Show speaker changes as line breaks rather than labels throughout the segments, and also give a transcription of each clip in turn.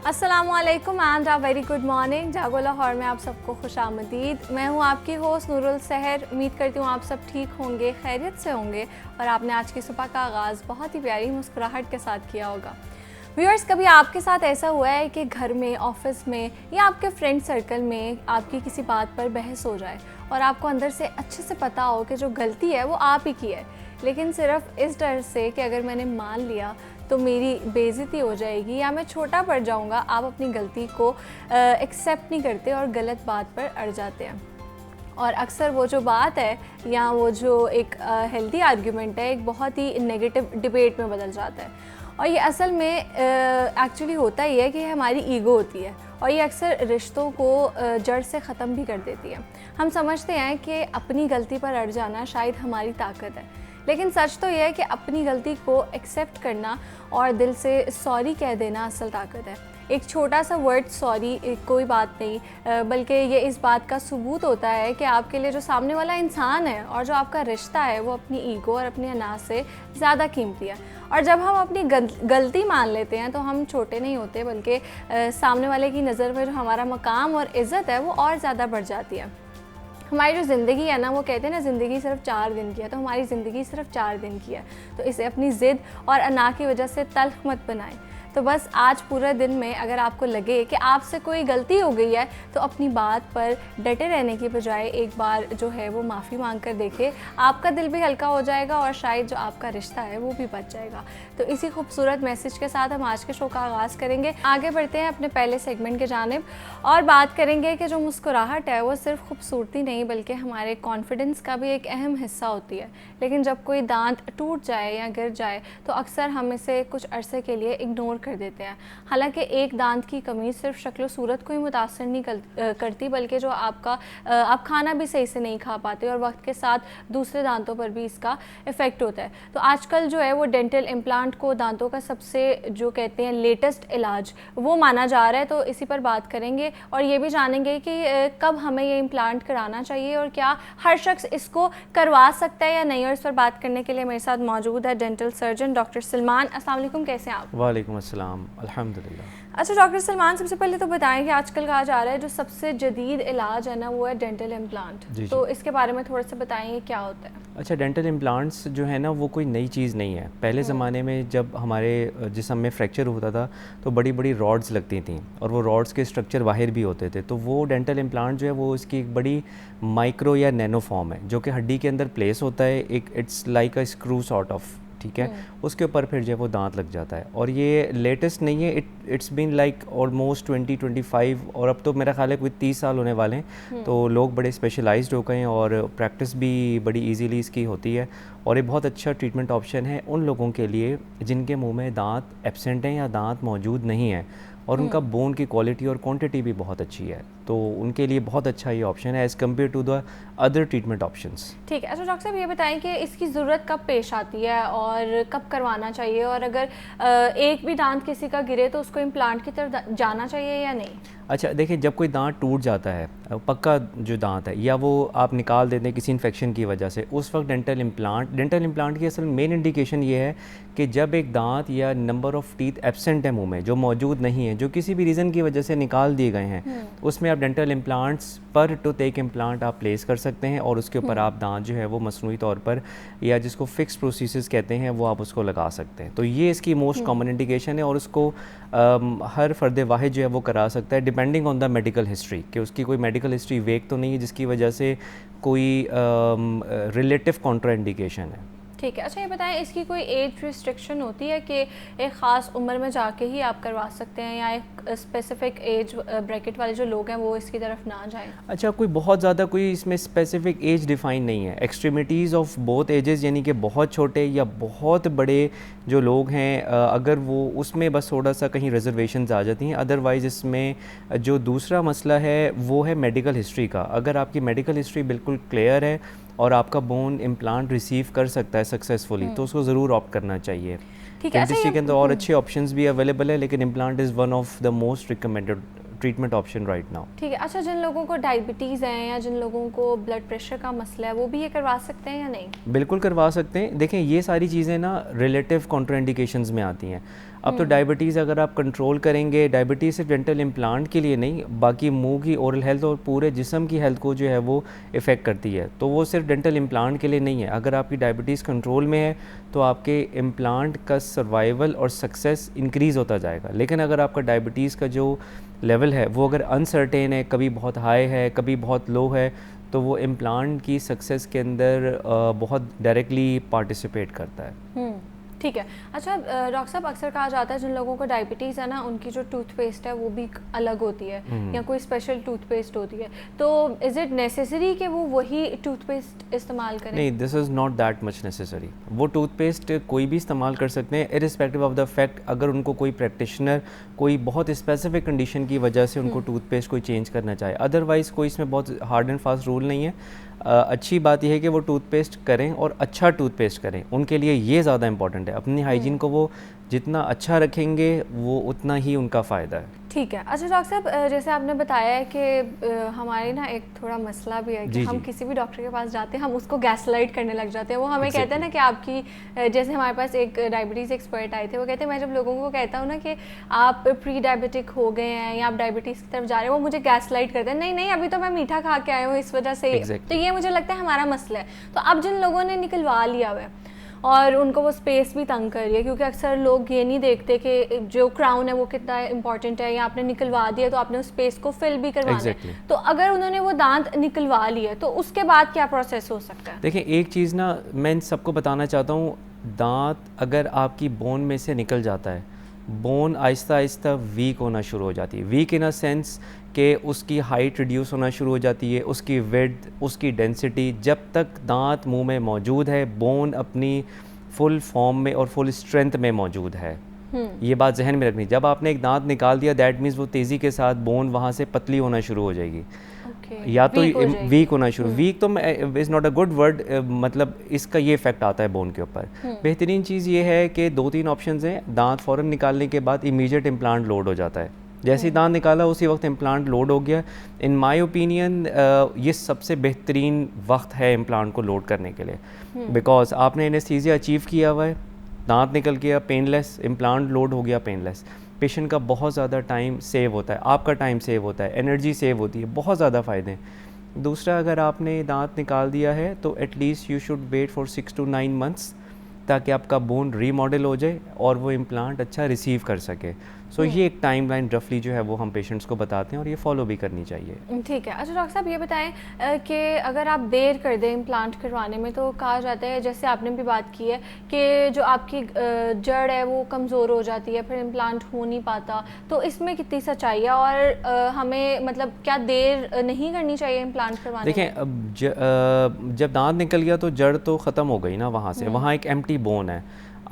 अस्सलामुअलैकुम and a very good morning. जागो लाहौर में आप सबको खुशामदीद। मैं हूँ आपकी होस्ट नूरुल सहर। उम्मीद करती हूँ आप सब ठीक होंगे, खैरियत से होंगे और आपने आज की सुबह का आगाज़ बहुत ही प्यारी मुस्कुराहट के साथ किया होगा। व्यूअर्स, कभी आपके साथ ऐसा हुआ है कि घर में, ऑफिस में या आपके फ्रेंड सर्कल में आपकी किसी बात पर बहस हो जाए और आपको अंदर से अच्छे से पता हो कि जो गलती है वो आप ही की है, लेकिन सिर्फ इस डर से कि अगर मैंने मान लिया तो मेरी बेइज्जती हो जाएगी या मैं छोटा पड़ जाऊंगा, आप अपनी गलती को एक्सेप्ट नहीं करते और गलत बात पर अड़ जाते हैं। और अक्सर वो जो बात है या वो जो एक हेल्दी आर्ग्यूमेंट है, एक बहुत ही नेगेटिव डिबेट में बदल जाता है। और ये असल में एक्चुअली होता ही है कि हमारी ईगो होती है और ये अक्सर रिश्तों को जड़ से ख़त्म भी कर देती है। हम समझते हैं कि अपनी गलती पर अड़ जाना शायद हमारी ताकत है, लेकिन सच तो यह है कि अपनी गलती को एक्सेप्ट करना और दिल से सॉरी कह देना असल ताकत है। एक छोटा सा वर्ड सॉरी कोई बात नहीं, बल्कि ये इस बात का सबूत होता है कि आपके लिए जो सामने वाला इंसान है और जो आपका रिश्ता है वो अपनी ईगो और अपने अना से ज़्यादा कीमती है। और जब हम अपनी गलती मान लेते हैं तो हम छोटे नहीं होते, बल्कि सामने वाले की नज़र में जो हमारा मकाम और इज़्ज़त है वो और ज़्यादा बढ़ जाती है। हमारी जो ज़िंदगी है ना, वो कहते हैं ना ज़िंदगी सिर्फ 4 दिन की है, तो हमारी ज़िंदगी सिर्फ 4 दिन की है, तो इसे अपनी ज़िद और अना की वजह से तल्ख मत बनाएं। तो बस आज पूरे दिन में अगर आपको लगे कि आपसे कोई गलती हो गई है तो अपनी बात पर डटे रहने की बजाय एक बार जो है वो माफ़ी मांग कर देखें। आपका दिल भी हल्का हो जाएगा और शायद जो आपका रिश्ता है वो भी बच जाएगा। तो इसी खूबसूरत मैसेज के साथ हम आज के शो का आगाज़ करेंगे। आगे बढ़ते हैं अपने पहले सेगमेंट की जानिब और बात करेंगे कि जो मुस्कुराहट है वो सिर्फ खूबसूरती नहीं बल्कि हमारे कॉन्फिडेंस का भी एक अहम हिस्सा होती है। लेकिन जब कोई दांत टूट जाए या गिर जाए तो अक्सर हम इसे कुछ अरसे के लिए इग्नोर कर देते हैं। हालांकि एक दांत की कमी सिर्फ शक्ल सूरत को ही मुतासर नहीं करती, बल्कि जो आप खाना भी सही से नहीं खा पाते और वक्त के साथ दूसरे दांतों पर भी इसका इफ़ेक्ट होता है। तो आजकल जो है वो डेंटल इम्प्लांट को दांतों का सबसे जो कहते हैं लेटेस्ट इलाज वो माना जा रहा है। तो इसी पर बात करेंगे और ये भी जानेंगे कि कब हमें ये इम्प्लांट कराना चाहिए और क्या हर शख्स इसको करवा सकता है या नहीं। और इस पर बात करने के लिए मेरे साथ मौजूद है डेंटल सर्जन डॉक्टर सलमान। अस्सलाम वालेकुम, कैसे हैं आप?
वालेकुम अस्सलाम, अल्हम्दुलिल्लाह।
अच्छा डॉक्टर सलमान, सबसे पहले तो बताएं कि आजकल कहा जा रहा है जो सबसे जदीद इलाज है ना वो है डेंटल इम्प्लांट। तो इसके बारे में थोड़ा सा बताएं क्या होता है।
अच्छा, डेंटल इम्प्लांट्स जो है ना वो कोई नई चीज़ नहीं है। पहले ज़माने में जब हमारे जिस्म में फ्रैक्चर होता था तो बड़ी बड़ी रॉड्स लगती थी और वो रॉड्स के स्ट्रक्चर बाहर भी होते थे। तो वो डेंटल इम्प्लांट जो है वो इसकी एक बड़ी माइक्रो या नैनो फॉर्म है जो कि हड्डी के अंदर प्लेस होता है। एक it's like a screw sort of, ठीक है। उसके ऊपर फिर जो है वो दांत लग जाता है और ये लेटेस्ट नहीं है। इट्स बीन लाइक ऑलमोस्ट 20-25 और अब तो मेरा ख्याल है कोई 30 साल होने वाले हैं। तो लोग बड़े स्पेशलाइज्ड हो गए हैं और प्रैक्टिस भी बड़ी इजीली इसकी होती है और ये बहुत अच्छा ट्रीटमेंट ऑप्शन है उन लोगों के लिए जिनके मुंह में दांत एब्सेंट हैं या दांत मौजूद नहीं है और उनका बोन की क्वालिटी और क्वांटिटी भी बहुत अच्छी है। तो उनके लिए बहुत अच्छा ये ऑप्शन है as compared to the other treatment options.
ठीक है। अच्छा डॉक्टर साहब, ये बताएं कि इसकी ज़रूरत कब पेश आती है और कब करवाना चाहिए, और अगर एक भी दांत किसी का गिरे तो उसको इम्प्लांट की तरफ जाना चाहिए या नहीं?
अच्छा देखिए, जब कोई दांत टूट जाता है, पक्का जो दांत है, या वो आप निकाल देते हैं किसी इन्फेक्शन की वजह से, उस वक्त डेंटल इम्प्लांट की असल मेन इंडिकेशन ये है कि जब एक दांत या नंबर ऑफ़ टीथ एब्सेंट है मुंह में, जो मौजूद नहीं है, जो किसी भी रीज़न की वजह से निकाल दिए गए हैं, उसमें आप डेंटल इम्प्लांट्स पर टू टेक इम्प्लांट आप प्लेस कर सकते हैं और उसके ऊपर आप दांत जो है वो मसनूई तौर पर या जिसको फिक्स प्रोसीजर्स कहते हैं वो आप उसको लगा सकते हैं। तो ये इसकी मोस्ट कॉमन इंडिकेशन है और उसको हर फ़र्द वाहिद जो है वो करा सकता है depending on the medical history, कि उसकी कोई मेडिकल हिस्ट्री वेक तो नहीं है जिसकी वजह से कोई रिलेटिव कॉन्ट्रा इंडिकेशन है।
ठीक है। अच्छा ये बताएं, इसकी कोई एज रिस्ट्रिक्शन होती है कि एक ख़ास उम्र में जाके ही आप करवा सकते हैं या एक स्पेसिफिक एज ब्रैकेट वाले जो लोग हैं वो इसकी तरफ ना जाएं?
अच्छा, कोई बहुत ज़्यादा कोई इसमें स्पेसिफिक एज डिफ़ाइन नहीं है। एक्सट्रीमिटीज़ ऑफ बोथ एजेस, यानी कि बहुत छोटे या बहुत बड़े जो लोग हैं, अगर वो उसमें बस थोड़ा सा कहीं रिजर्वेशंस आ जाती हैं। अदरवाइज़ इसमें जो दूसरा मसला है वो है मेडिकल हिस्ट्री का। अगर आपकी मेडिकल हिस्ट्री बिल्कुल क्लियर है और आपका बोन इम्प्लांट रिसीव कर सकता है सक्सेसफुली तो उसको ज़रूर ऑप्ट करना चाहिए।
ठीक है।
डेंटिस्ट्री के अंदर और अच्छे ऑप्शंस भी अवेलेबल है, लेकिन implant is one of the most recommended treatment option right now.
ठीक है। अच्छा, जिन लोगों को डायबिटीज़ है या जिन लोगों को ब्लड प्रेशर का मसला है वो भी ये करवा सकते हैं या नहीं?
बिल्कुल करवा सकते हैं। देखें, ये सारी चीज़ें ना रिलेटिव कॉन्ट्राइंडिकेशंस में आती हैं। अब तो डायबिटीज़ अगर आप कंट्रोल करेंगे, डायबिटीज़ सिर्फ डेंटल इम्प्लांट के लिए नहीं, बाकी मुंह की, ओरल हेल्थ और पूरे जिस्म की हेल्थ को जो है वो इफ़ेक्ट करती है। तो वो सिर्फ डेंटल इम्प्लांट के लिए नहीं है। अगर आपकी डायबिटीज़ कंट्रोल में है तो आपके इम्प्लांट का सर्वाइवल और सक्सेस इंक्रीज़ होता जाएगा। लेकिन अगर आपका डायबिटीज़ का जो लेवल है वो अगर अनसर्टेन है, कभी बहुत हाई है, कभी बहुत लो है, तो वो इम्प्लांट की सक्सेस के अंदर बहुत डायरेक्टली पार्टिसिपेट करता है।
ठीक है। अच्छा डॉक्टर साहब, अक्सर कहा जाता है जिन लोगों को डायबिटीज़ है ना, उनकी जो टूथपेस्ट है वो भी अलग होती है या कोई स्पेशल टूथपेस्ट होती है, तो इज़ इट नेसेसरी कि वो वही टूथपेस्ट इस्तेमाल करें?
नहीं, this is not that much necessary. वो टूथपेस्ट कोई भी इस्तेमाल कर सकते हैं इरिस्पेक्टिव ऑफ द फैक्ट अगर उनको कोई प्रैक्टिशनर कोई बहुत स्पेसिफिक कंडीशन की वजह से उनको टूथपेस्ट कोई चेंज करना चाहे। अदरवाइज़ कोई इसमें बहुत हार्ड एंड फास्ट रूल नहीं है। अच्छी बात यह है कि वो टूथपेस्ट करें और अच्छा टूथपेस्ट करें, उनके लिए ये ज़्यादा इंपॉर्टेंट है। अपनी हाइजीन को वो जितना अच्छा रखेंगे वो उतना ही उनका फ़ायदा है।
ठीक है। अच्छा डॉक्टर साहब, जैसे आपने बताया है कि हमारे ना एक थोड़ा मसला भी है कि हम किसी भी डॉक्टर के पास जाते हैं हम उसको गैसलाइट करने लग जाते हैं। वो हमें कहते हैं ना कि आपकी, जैसे हमारे पास एक डायबिटीज़ एक्सपर्ट आए थे, वो कहते हैं मैं जब लोगों को कहता हूँ ना कि आप प्री डायबिटिक हो गए हैं या आप डायबिटीज़ की तरफ जा रहे हैं, वो मुझे गैसलाइट करते हैं, नहीं नहीं अभी तो मैं मीठा खा के आया हूँ इस वजह से। तो ये मुझे लगता है हमारा मसला है। तो अब जिन लोगों ने निकलवा लिया हुआ है और उनको वो स्पेस भी तंग कर रही है, क्योंकि अक्सर लोग ये नहीं देखते कि जो क्राउन है वो कितना इंपॉर्टेंट है, या आपने निकलवा दिया तो आपने उस स्पेस को फिल भी करवाना है। तो अगर उन्होंने वो दांत निकलवा लिए तो उसके बाद क्या प्रोसेस हो सकता है?
देखिए, एक चीज़ ना मैं इन सबको बताना चाहता हूँ, दांत अगर आपकी बोन में से निकल जाता है, बोन आहिस्ता आहिस्ता वीक होना शुरू हो जाती है। वीक इन अ सेंस कि उसकी हाइट रिड्यूस होना शुरू हो जाती है, उसकी विड्थ, उसकी डेंसिटी। जब तक दांत मुंह में मौजूद है, बोन अपनी फुल फॉर्म में और फुल स्ट्रेंथ में मौजूद है। ये बात जहन में रखनी। जब आपने एक दांत निकाल दिया, दैट मीन्स वो तेज़ी के साथ बोन वहाँ से पतली होना शुरू हो जाएगी। या तो वीक होना शुरू, वीक तो is not a good word, मतलब इसका ये इफेक्ट आता है बोन के ऊपर। बेहतरीन चीज़ ये है कि 2-3 ऑप्शंस हैं। दांत फ़ौरन निकालने के बाद इमीडिएट इम्प्लांट लोड हो जाता है। जैसे ही दांत निकाला उसी वक्त इम्प्लांट लोड हो गया। इन माय ओपिनियन ये सबसे बेहतरीन वक्त है इम्प्लांट को लोड करने के लिए, बिकॉज आपने एनेस्थीसिया अचीव किया हुआ है, दांत निकल गया पेनलेस, इम्प्लांट लोड हो गया पेनलेस। पेशेंट का बहुत ज़्यादा टाइम सेव होता है, आपका टाइम सेव होता है, एनर्जी सेव होती है, बहुत ज़्यादा फ़ायदे हैं। दूसरा, अगर आपने दांत निकाल दिया है तो at least you should wait for 6 to 9 months ताकि आपका बोन रीमॉडल हो जाए और वो इम्प्लांट अच्छा रिसीव कर सके। सो ये एक टाइमलाइन रफली जो है वो हम पेशेंट्स को बताते हैं और ये फॉलो भी करनी चाहिए।
ठीक है। अच्छा डॉक्टर साहब, ये बताएं कि अगर आप देर कर दें इम्प्लांट करवाने में, तो कहा जाता है, जैसे आपने भी बात की है, कि जो आपकी जड़ है वो कमज़ोर हो जाती है, फिर इम्प्लांट हो नहीं पाता। तो इसमें कितनी सच्चाई है और हमें मतलब क्या देर नहीं करनी चाहिए इम्प्लांट करवाने में?
देखें, अब जब दांत निकल गया तो जड़ तो ख़त्म हो गई ना वहाँ से, वहाँ एक एम्प्टी बोन है।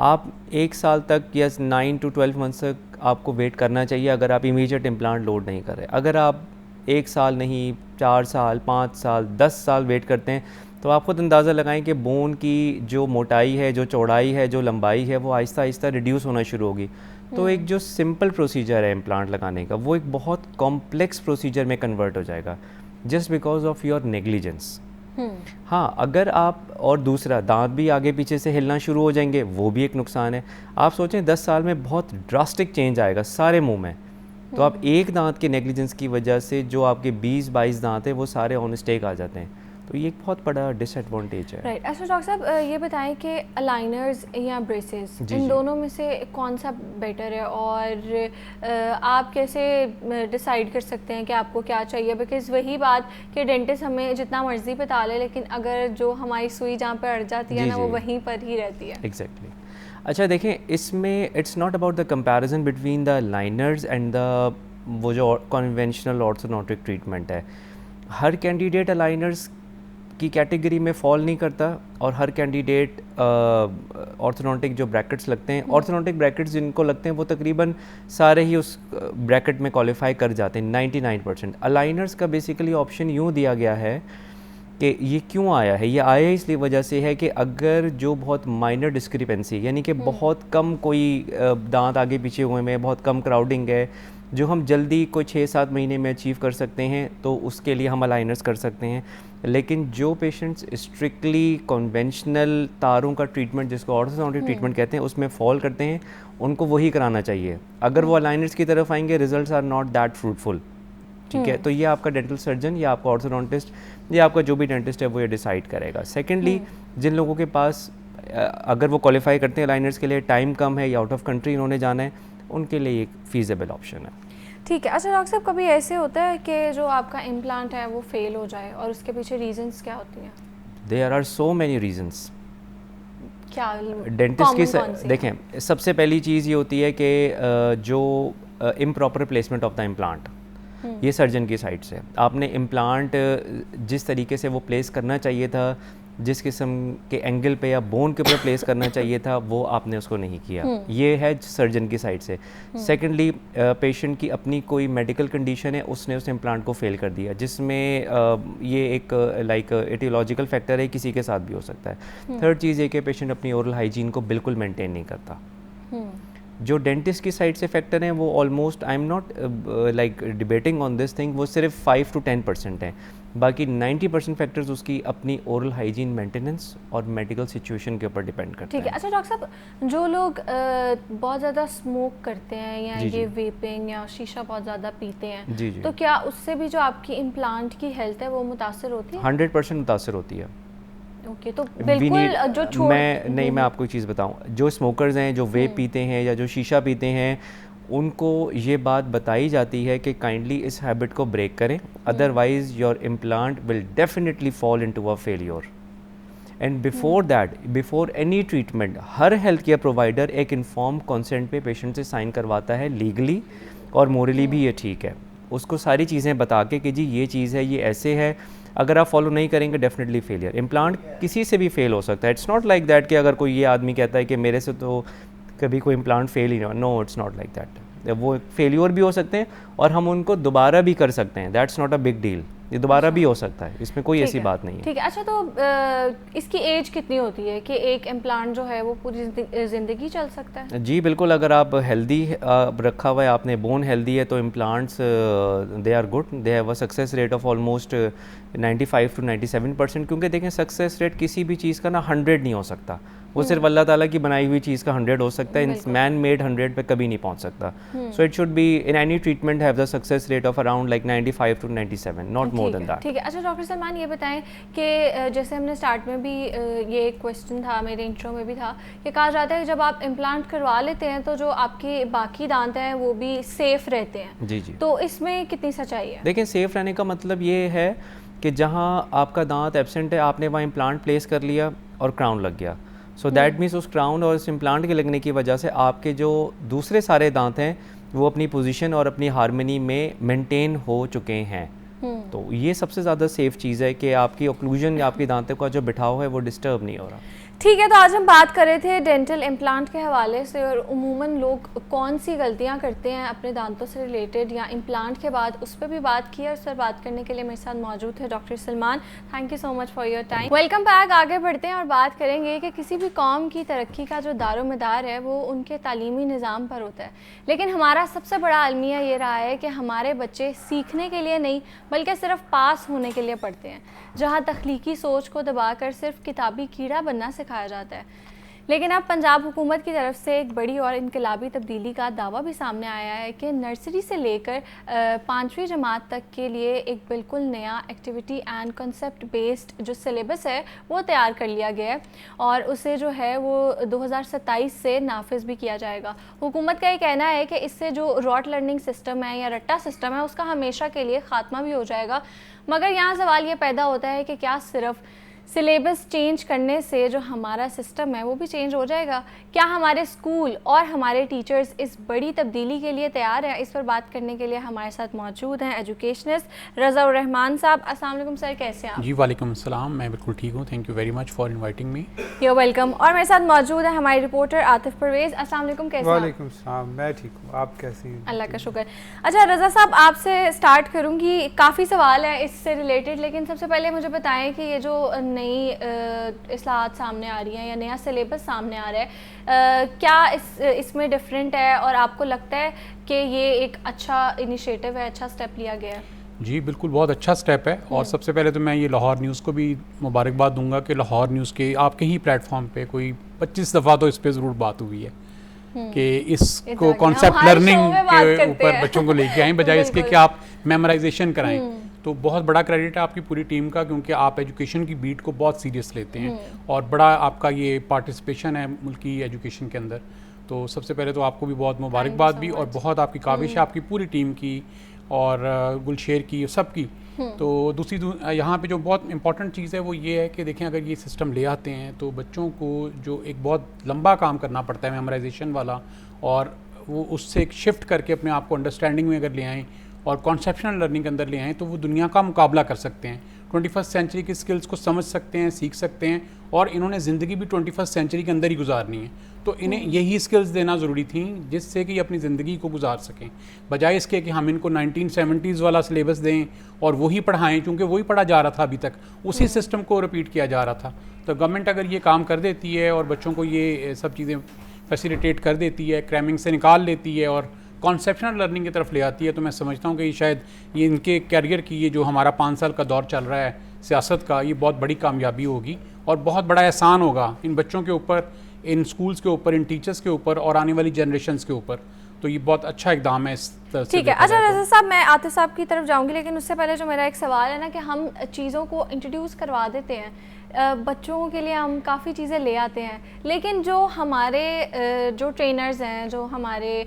आप 1 साल तक या 9 to 12 months तक आपको वेट करना चाहिए अगर आप इमीडिएट इम्प्लांट लोड नहीं कर रहे। अगर आप 1 साल नहीं, 4 साल, 5 साल, 10 साल वेट करते हैं तो आप खुद अंदाज़ा लगाएं कि बोन की जो मोटाई है, जो चौड़ाई है, जो लंबाई है, वो आहिस्ता आहिस्ता रिड्यूस होना शुरू होगी। तो एक जो सिंपल प्रोसीजर है इम्प्लांट लगाने का, वो एक बहुत कॉम्प्लेक्स प्रोसीजर में कन्वर्ट हो जाएगा just because of your negligence. हाँ, अगर आप, और दूसरा, दांत भी आगे पीछे से हिलना शुरू हो जाएंगे, वो भी एक नुकसान है। आप सोचें 10 साल में बहुत ड्रास्टिक चेंज आएगा सारे मुंह में, तो आप एक दांत के नेग्लिजेंस की वजह से जो आपके 20-22 दांत हैं वो सारे ऑन स्टेक आ जाते हैं। तो ये एक बहुत बड़ा डिसएडवांटेज है।
राइट। अच्छा डॉक्टर साहब, ये बताएं कि अलाइनर्स या ब्रेसेस, इन दोनों में से कौन सा बेटर है और आप कैसे डिसाइड कर सकते हैं कि आपको क्या चाहिए? बिकॉज़ वही बात कि डेंटिस्ट हमें जितना मर्जी बता ले, लेकिन अगर जो हमारी सुई जहाँ पर अड़ जाती है ना, वो वहीं पर ही रहती है।
एग्जैक्टली। अच्छा देखें, इसमें it's not about the comparison between the liners and the वो जो कन्वेंशनल ऑर्थोडोंटिक ट्रीटमेंट है। हर कैंडिडेट अलाइनर्स की कैटेगरी में फॉल नहीं करता और हर कैंडिडेट ऑर्थोडोंटिक जो ब्रैकेट्स लगते हैं, ऑर्थोडोंटिक ब्रैकेट्स जिनको लगते हैं वो तकरीबन सारे ही उस ब्रैकेट में क्वालिफाई कर जाते हैं 99%। अलाइनर्स का बेसिकली ऑप्शन यूँ दिया गया है कि ये क्यों आया है, ये आया इसलिए वजह से है कि अगर जो बहुत माइनर डिस्क्रिपेंसी, यानी कि बहुत कम कोई दांत आगे पीछे हुए में, बहुत कम क्राउडिंग है जो हम जल्दी कोई 6-7 महीने में अचीव कर सकते हैं तो उसके लिए हम अलाइनर्स कर सकते हैं। लेकिन जो पेशेंट्स स्ट्रिक्टली कन्वेंशनल तारों का ट्रीटमेंट, जिसको ऑर्थोडोंटिक ट्रीटमेंट कहते हैं, उसमें फॉल करते हैं, उनको वही कराना चाहिए। अगर वो अलाइनर्स की तरफ आएंगे, results are not that fruitful. ठीक है, तो ये आपका डेंटल सर्जन या आपका ऑर्थोडोंटिस्ट या आपका जो भी डेंटिस्ट है वो ये डिसाइड करेगा। सेकेंडली, जिन लोगों के पास अगर वो क्वालिफाई करते हैं अलाइनर्स के लिए, टाइम कम है या आउट ऑफ कंट्री इन्होंने जाना है, उनके लिए एक फीजेबल ऑप्शन है।
ठीक है। अच्छा डॉक्टर साहब, कभी ऐसे होता है कि जो आपका इम्प्लांट है वो फेल हो जाए और उसके पीछे रीजंस क्या होती हैं?
There are so many reasons.
क्या
डेंटिस्ट की देखें, सबसे पहली चीज़ ये होती है कि जो improper placement of the implant, ये सर्जन की साइड से आपने इम्प्लांट जिस तरीके से वो प्लेस करना चाहिए था, जिस किस्म के एंगल पे या बोन के ऊपर प्लेस करना चाहिए था, वो आपने उसको नहीं किया। ये है सर्जन की साइड से। सेकेंडली, पेशेंट की अपनी कोई मेडिकल कंडीशन है, उसने उस इम्प्लांट को फेल कर दिया, जिसमें ये एक लाइक एटियोलॉजिकल फैक्टर है, किसी के साथ भी हो सकता है। थर्ड चीज़ ये कि पेशेंट अपनी ओरल हाइजीन को बिल्कुल मेंटेन नहीं करता। जो डेंटिस्ट की साइड से फैक्टर हैं वो almost, I am not like debating on this thing, वो सिर्फ 5 to 10% हैं। बाकी 90% फैक्टर्स उसकी अपनी ओरल हाइजीन मेंटेनेंस और मेडिकल सिचुएशन के ऊपर डिपेंड करते हैं।
ठीक है। अच्छा डॉक्टर साहब, जो लोग बहुत ज़्यादा स्मोक करते हैं या ये वेपिंग या शीशा बहुत ज़्यादा पीते हैं,
जी जी,
तो क्या उससे भी जो आपकी इम्प्लांट की हेल्थ है वो मुतासर होती है?
100% मुतासर होती है।
ओके, तो बिल्कुल जो छोड़
मैं आपको एक चीज़ बताऊं, जो स्मोकर्स हैं, जो वेप पीते हैं या जो शीशा पीते हैं, उनको ये बात बताई जाती है कि काइंडली इस हैबिट को ब्रेक करें, otherwise your implant will definitely fall into a failure. And before that, before any treatment, her health care provider एक इन्फॉर्म कॉन्सेंट पे पेशेंट से साइन करवाता है, लीगली और मोरली भी ये ठीक है। उसको सारी चीज़ें बता के कि जी ये चीज़ है, ये ऐसे है, अगर आप फॉलो नहीं करेंगे डेफिनेटली फेलियर। इम्प्लांट किसी से भी फेल हो सकता है। इट्स नॉट लाइक दैट कि अगर कोई ये आदमी कहता है कि मेरे से तो कभी कोई इम्प्लांट फेल ही नहीं हुआ, no, it's not like that. वो फेलियर भी हो सकते हैं और हम उनको दोबारा भी कर सकते हैं, that's not a big deal. ये दोबारा भी हो सकता है, इसमें कोई ऐसी बात नहीं है।
ठीक है। अच्छा, तो इसकी एज कितनी होती है कि एक इम्प्लांट जो है वो पूरी ज़िंदगी चल सकता है?
जी बिल्कुल, अगर आप हेल्दी रखा हुआ है, आपने बोन हेल्दी है, तो implants they are good, they have a success rate of almost 95 to 97%। क्योंकि देखें, सक्सेस रेट किसी भी चीज़ का ना 100 नहीं हो सकता, वो सिर्फ अल्लाह ताला की बनाई हुई चीज़ का 100 हो सकता है, मैन मेड 100 पे कभी नहीं पहुंच सकता। So it should be in any treatment have the success rate of around like 95 to 97, not more than that.
ठीक है। अच्छा डॉक्टर सलमान, ये बताएं कि जैसे हमने स्टार्ट में भी ये एक क्वेश्चन था, मेरे इंट्रो में भी था, कि कहा जाता है कि जब आप इम्प्लांट करवा लेते हैं तो जो आपके बाकी दांत हैं वो भी सेफ रहते हैं।
जी जी,
तो इसमें कितनी सच्चाई है?
देखें, सेफ रहने का मतलब ये है कि जहाँ आपका दांत एब्सेंट है, आपने वहाँ इम्प्लांट प्लेस कर लिया और क्राउन लग गया, सो दैट मीन्स उस क्राउन और उस इम्प्लांट के लगने की वजह से आपके जो दूसरे सारे दांत हैं वो अपनी पोजीशन और अपनी हार्मनी में मेंटेन हो चुके हैं। तो ये सबसे ज़्यादा सेफ चीज़ है कि आपकी ओक्लूजन या आपकी दांतों का जो बिठाव है वो डिस्टर्ब नहीं हो रहा।
ठीक है। तो आज हम बात कर रहे थे डेंटल इम्प्लांट के हवाले से, और उमूमन लोग कौन सी गलतियां करते हैं अपने दांतों से रिलेटेड या इम्प्लांट के बाद, उस पर भी बात की है। उस पर बात करने के लिए मेरे साथ मौजूद है doctor Salman. Thank you so much for your time. Welcome back. आगे बढ़ते हैं और बात करेंगे कि किसी भी कौम की तरक्की का जो दारोमदार है वो उनके तालीमी निज़ाम पर होता है, लेकिन हमारा सबसे बड़ा अलमिया ये रहा है कि हमारे बच्चे सीखने के लिए नहीं बल्कि सिर्फ पास होने के लिए पढ़ते हैं, जहाँ तख्लीकी सोच को दबाकर सिर्फ किताबी कीड़ा बनना सिखाया जाता है। लेकिन अब पंजाब हुकूमत की तरफ से एक बड़ी और इनकलाबी तब्दीली का दावा भी सामने आया है कि नर्सरी से लेकर 5वीं जमात तक के लिए एक बिल्कुल नया एक्टिविटी एंड कंसेप्ट बेस्ड जो सिलेबस है वो तैयार कर लिया गया है और उसे जो है वो 2027 से नाफिज भी किया जाएगा। हुकूमत का ये कहना है कि इससे जो रॉट लर्निंग सिस्टम है या रट्टा सिस्टम है उसका हमेशा के लिए ख़ात्मा भी हो जाएगा। मगर यहाँ सवाल ये पैदा होता है कि क्या सिर्फ सिलेबस चेंज करने से जो हमारा सिस्टम है वो भी चेंज हो जाएगा? क्या हमारे स्कूल और हमारे टीचर्स इस बड़ी तब्दीली के लिए तैयार हैं? इस पर बात करने के लिए हमारे साथ मौजूद हैं एजुकेशनिस्ट रज़ा रहमान साहब। अस्सलाम वालेकुम सर, कैसे हैं आप?
जी वालेकुम अस्सलाम, मैं बिल्कुल ठीक हूँ, thank you very much for inviting me.
You welcome. और मेरे साथ मौजूद है हमारी रिपोर्टर आतिफ परवेज़। अस्सलाम वालेकुम, कैसे हैं?
वालेकुम सलाम, मैं ठीक हूँ, आप कैसी हैं?
अल्लाह का शुक्र। अच्छा रज़ा साहब, आपसे स्टार्ट करूँगी। काफ़ी सवाल है इससे रिलेटेड, लेकिन सबसे पहले मुझे बताएं कि ये जो नई इस्लाहात सामने आ रही हैं या नया सिलेबस सामने आ रहा है, क्या इसमें डिफरेंट है और आपको लगता है कि ये एक अच्छा इनिशिएटिव है, अच्छा स्टेप लिया गया है?
जी बिल्कुल, बहुत अच्छा स्टेप है। और सबसे पहले तो मैं ये लाहौर न्यूज़ को भी मुबारकबाद दूंगा कि लाहौर न्यूज़ के आपके ही प्लेटफॉर्म पे कोई 25 दफ़ा तो इस पे ज़रूर बात हुई है कि इसको कॉन्सेप्ट लर्निंग के ऊपर बच्चों को लेके आएँ, बजाय इसके कि आप मेमोराइजेशन कराएं। तो बहुत बड़ा क्रेडिट है आपकी पूरी टीम का, क्योंकि आप एजुकेशन की बीट को बहुत सीरियस लेते हैं और बड़ा आपका ये पार्टिसिपेशन है मुल्क की एजुकेशन के अंदर। तो सबसे पहले तो आपको भी बहुत मुबारकबाद भी, और बहुत आपकी काविश है आपकी पूरी टीम की और गुलशेर की, सबकी। तो दूसरी यहाँ पे जो बहुत इंपॉर्टेंट चीज़ है वो ये है कि देखें, अगर ये सिस्टम ले आते हैं तो बच्चों को जो एक बहुत लंबा काम करना पड़ता है मेमोराइजेशन वाला, और वो उससे एक शिफ्ट करके अपने आप को अंडरस्टैंडिंग में अगर ले आएँ और कॉन्सेप्शनल लर्निंग के अंदर ले आएँ, तो वो दुनिया का मुकाबला कर सकते हैं, 21st सेंचुरी की स्किल्स को समझ सकते हैं, सीख सकते हैं। और इन्होंने ज़िंदगी भी 21st सेंचुरी के अंदर ही गुजारनी है, तो इन्हें यही स्किल्स देना ज़रूरी थी जिससे कि अपनी ज़िंदगी को गुजार सकें, बजाय इसके कि हम इनको 1970s वाला सिलेबस दें और वही पढ़ाएं, क्योंकि वही पढ़ा जा रहा था अभी तक, उसी सिस्टम को रिपीट किया जा रहा था। तो गवर्नमेंट अगर ये काम कर देती है और बच्चों को ये सब चीज़ें फैसिलिटेट कर देती है, क्रैमिंग से निकाल लेती है और कॉन्सेप्शनल लर्निंग की तरफ ले आती है, तो मैं समझता हूँ कि शायद ये इनके कैरियर की ये जो हमारा 5 साल का दौर चल रहा है सियासत का, ये बहुत बड़ी कामयाबी होगी और बहुत बड़ा एहसान होगा इन बच्चों के ऊपर, इन स्कूल्स के ऊपर, इन टीचर्स के ऊपर और आने वाली जनरेशंस के ऊपर। तो ये बहुत अच्छा इकदाम है इस तरह से।
ठीक है। अच्छा रज़ा साहब, मैं आतिफ साहब की तरफ जाऊंगी, लेकिन उससे पहले जो मेरा एक सवाल है ना कि हम चीज़ों को इंट्रोड्यूस करवा देते हैं बच्चों के लिए, हम काफ़ी चीज़ें ले आते हैं, लेकिन जो हमारे जो ट्रेनर्स हैं, जो हमारे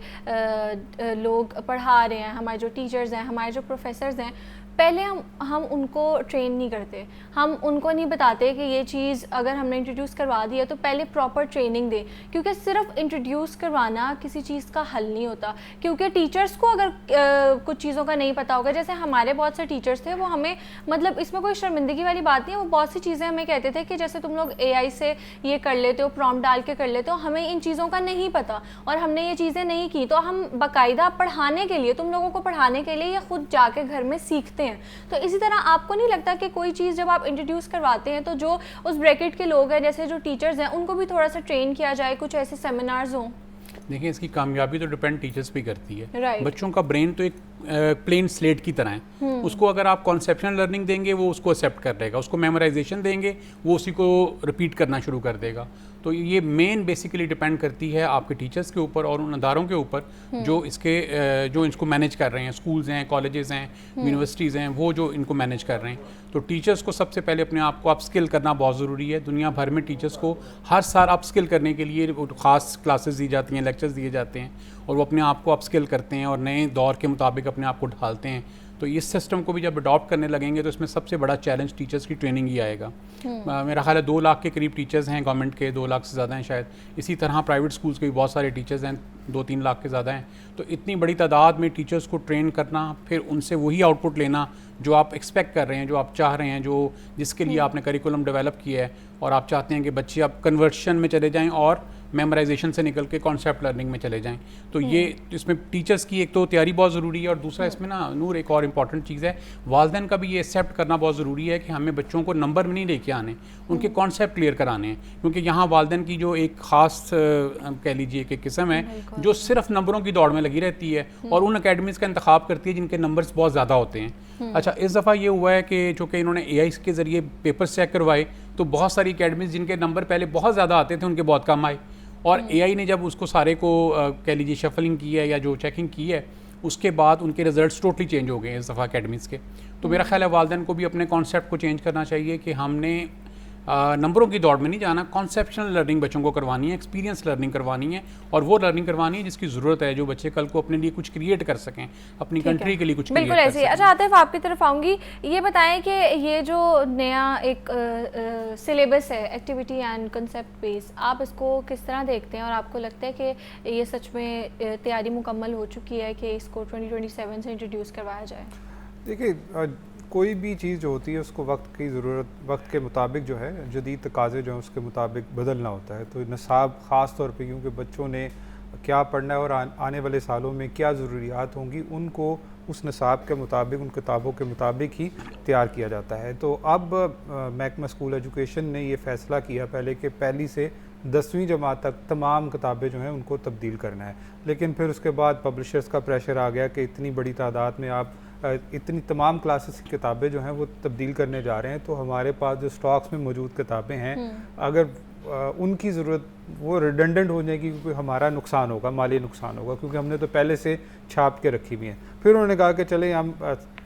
लोग पढ़ा रहे हैं, हमारे जो टीचर्स हैं, हमारे जो प्रोफेसर्स हैं, पहले हम उनको ट्रेन नहीं करते, हम उनको नहीं बताते कि ये चीज़ अगर हमने इंट्रोड्यूस करवा दी है तो पहले प्रॉपर ट्रेनिंग दें, क्योंकि सिर्फ इंट्रोड्यूस करवाना किसी चीज़ का हल नहीं होता। क्योंकि टीचर्स को अगर कुछ चीज़ों का नहीं पता होगा, जैसे हमारे बहुत से टीचर्स थे, वो हमें, मतलब इसमें कोई शर्मिंदगी वाली बात नहीं है, वो बहुत सी चीज़ें हमें कहते थे कि जैसे तुम लोग AI से ये कर लेते हो, प्रॉम्प्ट डाल के कर लेते हो, हमें इन चीज़ों का नहीं पता और हमने ये चीज़ें नहीं की, तो हम बाकायदा पढ़ाने के लिए, तुम लोगों को पढ़ाने के लिए, या खुद जाके घर में सीखते हैं। तो इसी तरह आपको नहीं लगता कि कोई चीज़ जब आप इंट्रोड्यूस करवाते हैं तो जो उस ब्रैकेट के लोग हैं, जैसे जो टीचर्स हैं, उनको भी थोड़ा सा ट्रेन किया जाए, कुछ ऐसे सेमिनार्स हों?
देखिए, इसकी कामयाबी तो डिपेंड टीचर्स पे करती है।
right.
बच्चों का ब्रेन तो एक प्लेन स्लेट की तरह है, उसको अगर आप कॉन्सेप्शनल लर्निंग देंगे वो उसको एक्सेप्ट कर लेगा, उसको मेमोराइजेशन देंगे वो उसी को रिपीट करना शुरू कर देगा। तो ये मेन बेसिकली डिपेंड करती है आपके टीचर्स के ऊपर और उन अदारों के ऊपर जो इसको मैनेज कर रहे हैं, स्कूल्स हैं, कॉलेजेस हैं, यूनिवर्सिटीज़ हैं, वो जो इनको मैनेज कर रहे हैं। तो टीचर्स को सबसे पहले अपने आप को अपस्किल करना बहुत ज़रूरी है। दुनिया भर में टीचर्स को हर साल अपस्किल करने के लिए ख़ास क्लासेस दी जाती हैं, लेक्चर्स दिए जाते हैं और वो अपने आप को अपस्किल करते हैं और नए दौर के मुताबिक अपने आप को ढालते हैं। तो इस सिस्टम को भी जब अडॉप्ट करने लगेंगे तो इसमें सबसे बड़ा चैलेंज टीचर्स की ट्रेनिंग ही आएगा। मेरा ख्याल है 2 लाख के करीब टीचर्स हैं गवर्नमेंट के, 2 लाख से ज़्यादा हैं शायद। इसी तरह प्राइवेट स्कूल्स के भी बहुत सारे टीचर्स हैं, 2-3 लाख के ज़्यादा हैं। तो इतनी बड़ी तादाद में टीचर्स को ट्रेन करना, फिर उनसे वही आउटपुट लेना जो आप एक्सपेक्ट कर रहे हैं, जो आप चाह रहे हैं, जो जिसके लिए आपने करिकुलम डेवलप किया है और आप चाहते हैं कि बच्चे अब कन्वर्शन में चले जाएँ और मेमोराइजेशन से निकल के कॉन्सेप्ट लर्निंग में चले जाएं। तो ये इसमें टीचर्स की एक तो तैयारी बहुत ज़रूरी है और दूसरा इसमें ना नूर एक और इम्पॉर्टेंट चीज़ है, वालिदैन का भी ये एक्सेप्ट करना बहुत ज़रूरी है कि हमें बच्चों को नंबर में नहीं लेके आने, उनके कॉन्सेप्ट क्लियर कराने हैं। क्योंकि यहाँ वालिदैन की जो एक ख़ास कह लीजिए कि किस्म है जो सिर्फ नंबरों की दौड़ में लगी रहती है और उन अकेडमीज़ का इंतखाब करती है जिनके नंबर्स बहुत ज़्यादा होते हैं। अच्छा, इस दफ़ा ये हुआ है कि चूँकि इन्होंने AI के ज़रिए पेपर्स चेक करवाए तो बहुत सारी अकेडमीज़ जिनके नंबर पहले बहुत ज़्यादा आते थे उनके बहुत कम आए और AI ने जब उसको सारे को कह लीजिए शफलिंग की है या जो चेकिंग की है उसके बाद उनके रिजल्ट्स टोटली चेंज हो गए इस दफ़ा अकेडमीज़ के। तो मेरा ख्याल है वालिदैन को भी अपने कॉन्सेप्ट को चेंज करना चाहिए कि हमने नंबरों की दौड़ में नहीं जाना, कॉन्सेप्शनल लर्निंग बच्चों को करवानी है, एक्सपीरियंस लर्निंग करवानी है और वो लर्निंग करवानी है जिसकी ज़रूरत है, जो बच्चे कल को अपने लिए कुछ क्रिएट कर सकें, अपनी कंट्री के लिए कुछ
बिल्कुल ऐसे ही। अच्छा आतिफ, आपकी तरफ आऊँगी, ये बताएं कि ये जो नया एक सिलेबस है एक्टिविटी एंड कंसेप्ट बेस, आप इसको किस तरह देखते हैं और आपको लगता है कि ये सच में तैयारी मुकम्मल हो चुकी है कि इसको 2027 से इंट्रोड्यूस करवाया जाए?
देखिए, कोई भी चीज़ जो होती है उसको वक्त की ज़रूरत, वक्त के मुताबिक जो है जदीद तकाज़े जो हैं उसके मुताबिक बदलना होता है। तो निसाब ख़ास तौर पे क्योंकि बच्चों ने क्या पढ़ना है और आने वाले सालों में क्या ज़रूरियात होंगी उनको उस निसाब के मुताबिक, उन किताबों के मुताबिक ही तैयार किया जाता है। तो अब महकमा स्कूल एजुकेशन ने ये फ़ैसला किया पहले कि पहली से 10वीं जमात तक तमाम किताबें जो हैं उनको तब्दील करना है, लेकिन फिर उसके बाद पब्लिशर्स का प्रेशर आ गया कि इतनी बड़ी तादाद में आप इतनी तमाम क्लासेस की किताबें जो हैं वो तब्दील करने जा रहे हैं, तो हमारे पास जो स्टॉक्स में मौजूद किताबें हैं अगर उनकी ज़रूरत वो रिडंडेंट हो जाएगी, क्योंकि हमारा नुकसान होगा, माली नुकसान होगा, क्योंकि हमने तो पहले से छाप के रखी हुई हैं। फिर उन्होंने कहा कि चले हम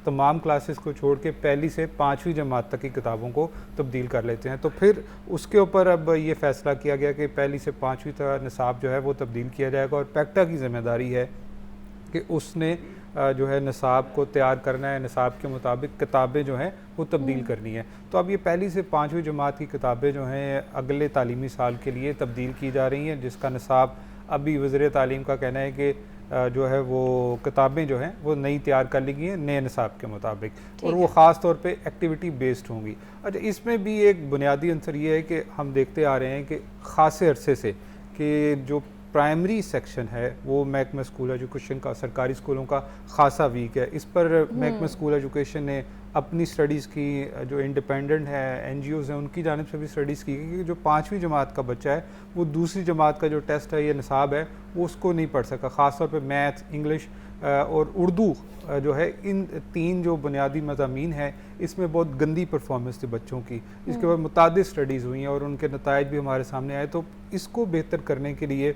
तमाम क्लासेस को छोड़ के पहली से 5वीं जमात तक की किताबों को तब्दील कर लेते हैं। तो फिर उसके ऊपर अब ये फ़ैसला किया गया कि पहली से 5वीं तक निसाब जो है वो तब्दील किया जाएगा, और पैक्टा की ज़िम्मेदारी है कि उसने जो है निसाब को तैयार करना है, निसाब के मुताबिक किताबें जो हैं वो तब्दील करनी है। तो अब ये पहली से 5वीं जमात की किताबें जो हैं अगले तालीमी साल के लिए तब्दील की जा रही हैं, जिसका निसाब अभी वज़ीर तालीम का कहना है कि जो है वो किताबें जो हैं वो नई तैयार कर ली गई हैं नए निसाब के मुताबिक, और वो ख़ास तौर पे एक्टिविटी बेस्ड होंगी। अच्छा, इसमें भी एक बुनियादी अंसर ये है कि हम देखते आ रहे हैं कि ख़ासे अरसे से कि जो प्राइमरी सेक्शन है वो महकमा स्कूल एजुकेशन का, सरकारी स्कूलों का खासा वीक है। इस पर महकमा स्कूल एजुकेशन ने अपनी स्टडीज़ की, जो इंडिपेंडेंट है NGOs हैं उनकी जानिब से भी स्टडीज़ की कि जो 5वीं जमात का बच्चा है वो दूसरी जमात का जो टेस्ट है, ये निसाब है, वो उसको नहीं पढ़ सका। ख़ास तौर पे मैथ, इंग्लिश और उर्दू जो है, इन 3 जो बुनियादी मज़ामीन हैं इसमें बहुत गंदी परफॉर्मेंस थी बच्चों की। इसके बाद मुतादिद स्टडीज़ हुई हैं और उनके नताइज भी हमारे सामने आए। तो इसको बेहतर करने के लिए